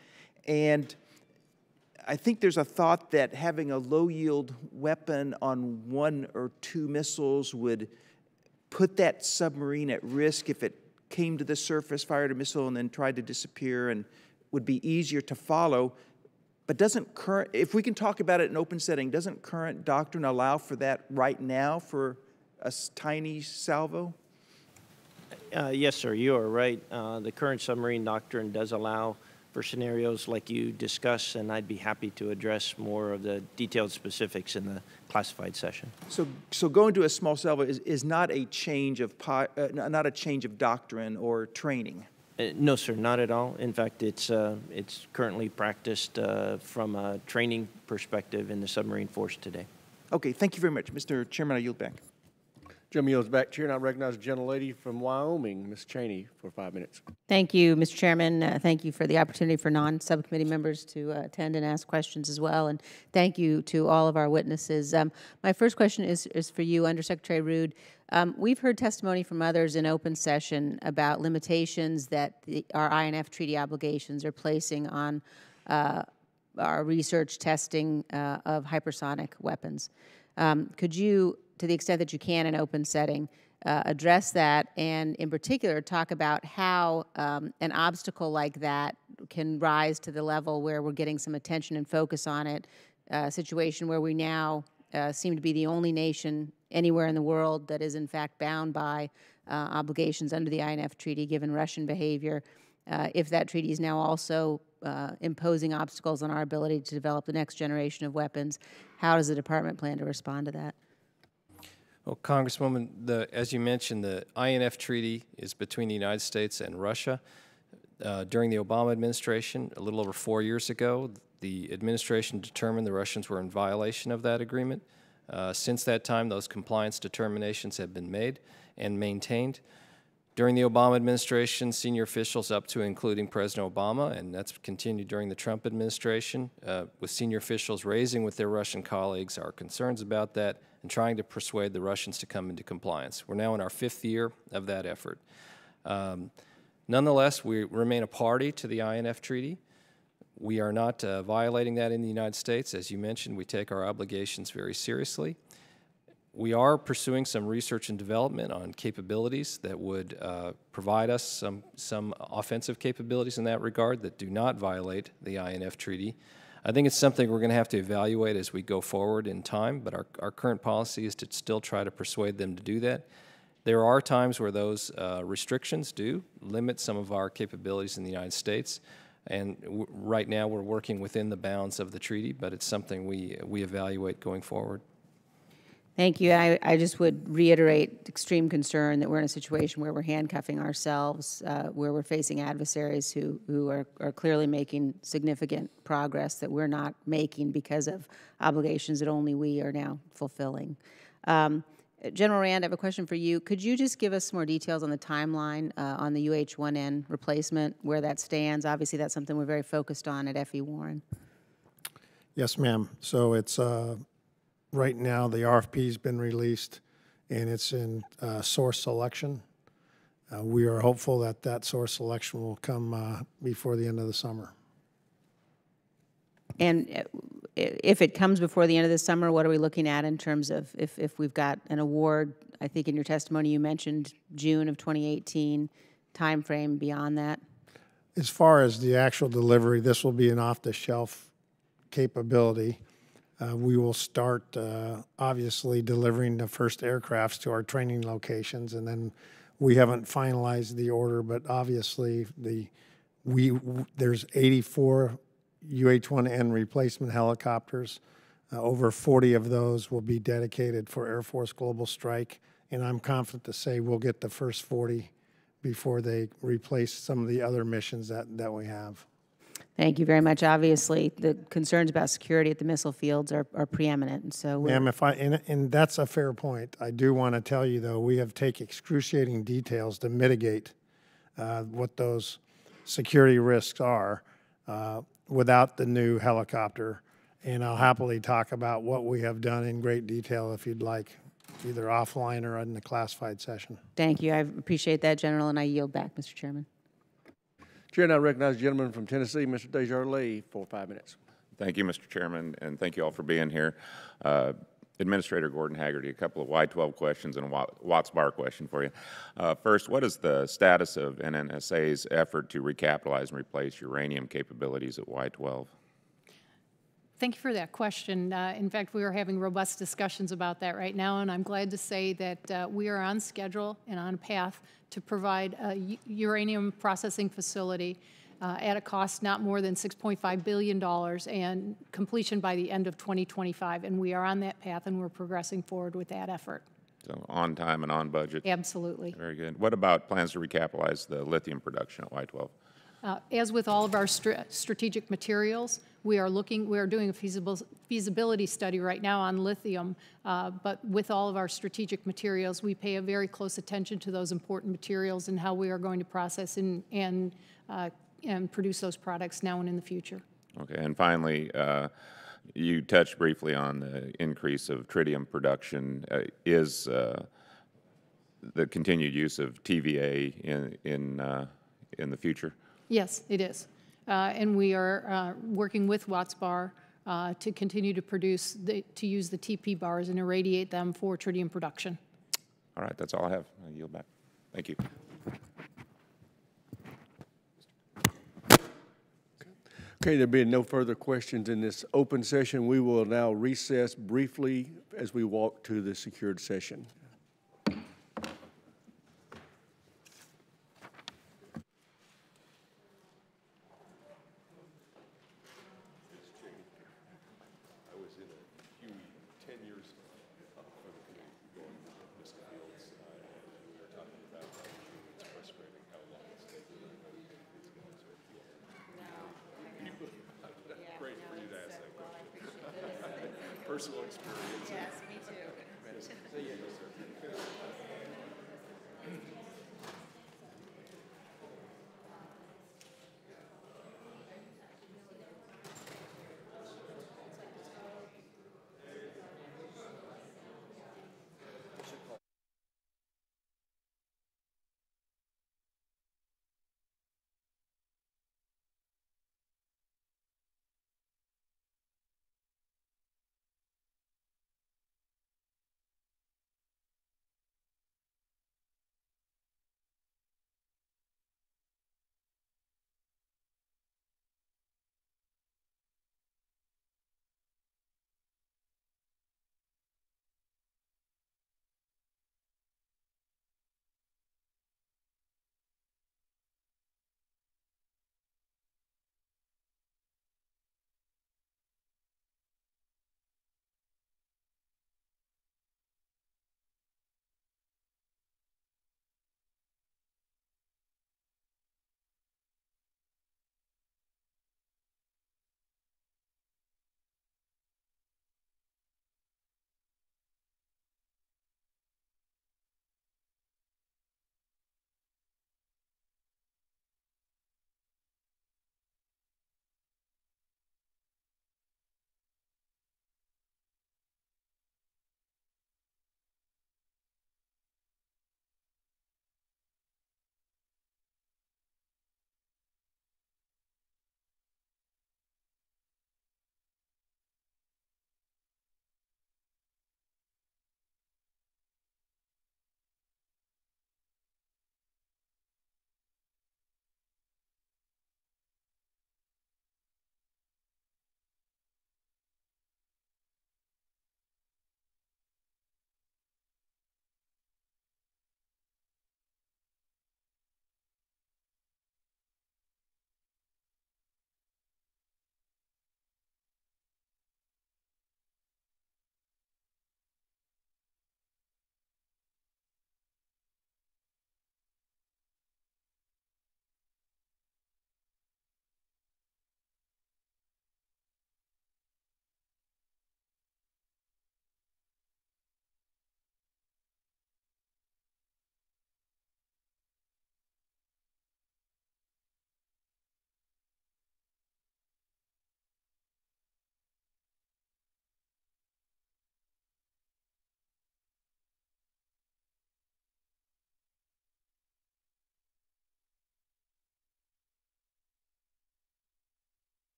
And I think there's a thought that having a low-yield weapon on 1 or 2 missiles would put that submarine at risk if it came to the surface, fired a missile, and then tried to disappear, and would be easier to follow. But doesn't current, if we can talk about it in open setting, doesn't current doctrine allow for that right now for a tiny salvo? Yes, sir, you are right. The current submarine doctrine does allow for scenarios like you discuss, and I'd be happy to address more of the detailed specifics in the classified session. So going to a small salvo is not a change of doctrine or training. No, sir, not at all. In fact, it's currently practiced from a training perspective in the submarine force today. Okay, thank you very much. Mr. Chairman, I yield back. Jim yields back, Chair, and I recognize the gentlelady from Wyoming, Ms. Cheney, for 5 minutes. Thank you, Mr. Chairman. Thank you for the opportunity for non-subcommittee members to attend and ask questions as well, and thank you to all of our witnesses. My first question is for you, Undersecretary Rood. We've heard testimony from others in open session about limitations that our INF treaty obligations are placing on our research testing of hypersonic weapons. Could you, to the extent that you can in open setting, address that, and in particular talk about how an obstacle like that can rise to the level where we're getting some attention and focus on it, a situation where we now seem to be the only nation anywhere in the world that is in fact bound by obligations under the INF Treaty given Russian behavior, if that treaty is now also imposing obstacles on our ability to develop the next generation of weapons, how does the department plan to respond to that? Well, Congresswoman, as you mentioned, the INF treaty is between the United States and Russia. During the Obama administration, a little over 4 years ago, the administration determined the Russians were in violation of that agreement. Since that time, those compliance determinations have been made and maintained. During the Obama administration, senior officials up to including President Obama, and that's continued during the Trump administration, with senior officials raising with their Russian colleagues our concerns about that and trying to persuade the Russians to come into compliance. We're now in our 5th year of that effort. Nonetheless, we remain a party to the INF treaty. We are not violating that in the United States. As you mentioned, we take our obligations very seriously. We are pursuing some research and development on capabilities that would provide us some offensive capabilities in that regard that do not violate the INF treaty. I think it's something we're going to have to evaluate as we go forward in time, but our current policy is to still try to persuade them to do that. There are times where those restrictions do limit some of our capabilities in the United States, and right now we're working within the bounds of the treaty, but it's something we evaluate going forward. Thank you. I just would reiterate extreme concern that we're in a situation where we're handcuffing ourselves, where we're facing adversaries who are clearly making significant progress that we're not making because of obligations that only we are now fulfilling. General Rand, I have a question for you. Could you just give us more details on the timeline on the UH-1N replacement, where that stands? Obviously, that's something we're very focused on at FE Warren. Yes, ma'am. So it's right now the RFP's been released, and it's in source selection. We are hopeful that that source selection will come before the end of the summer. And if it comes before the end of the summer, what are we looking at in terms of if we've got an award? I think in your testimony you mentioned June of 2018 timeframe beyond that. As far as the actual delivery, this will be an off-the-shelf capability. We will start, obviously, delivering the first aircrafts to our training locations, and then we haven't finalized the order, but obviously there's 84 UH-1N replacement helicopters. Over 40 of those will be dedicated for Air Force Global Strike, and I'm confident to say we'll get the first 40 before they replace some of the other missions that we have. Thank you very much. Obviously, the concerns about security at the missile fields are preeminent, and so ma'am, and that's a fair point. I do want to tell you, though, we have taken excruciating details to mitigate what those security risks are without the new helicopter, and I'll happily talk about what we have done in great detail if you'd like, either offline or in the classified session. Thank you. I appreciate that, General, and I yield back, Mr. Chairman. Chair, now recognize the gentleman from Tennessee, Mr. Desjardins, for 5 minutes. Thank you, Mr. Chairman, and thank you all for being here. Administrator Gordon-Hagerty, a couple of Y-12 questions and a Watts-Bar question for you. First, what is the status of NNSA's effort to recapitalize and replace uranium capabilities at Y-12? Thank you for that question. In fact, we are having robust discussions about that right now, and I'm glad to say that we are on schedule and on path to provide a uranium processing facility at a cost not more than $6.5 billion and completion by the end of 2025. And we are on that path, and we're progressing forward with that effort. So on time and on budget? Absolutely. Very good. What about plans to recapitalize the lithium production at Y-12? As with all of our strategic materials, we are doing a feasibility study right now on lithium, but with all of our strategic materials, we pay a very close attention to those important materials and how we are going to process and produce those products now and in the future. Okay, and finally, you touched briefly on the increase of tritium production. Is the continued use of TVA in the future? Yes, it is. And we are working with Watts Bar to continue to to use the TP bars and irradiate them for tritium production. All right, that's all I have. I yield back. Thank you. Okay, there being no further questions in this open session, we will now recess briefly as we walk to the secured session. personal experience.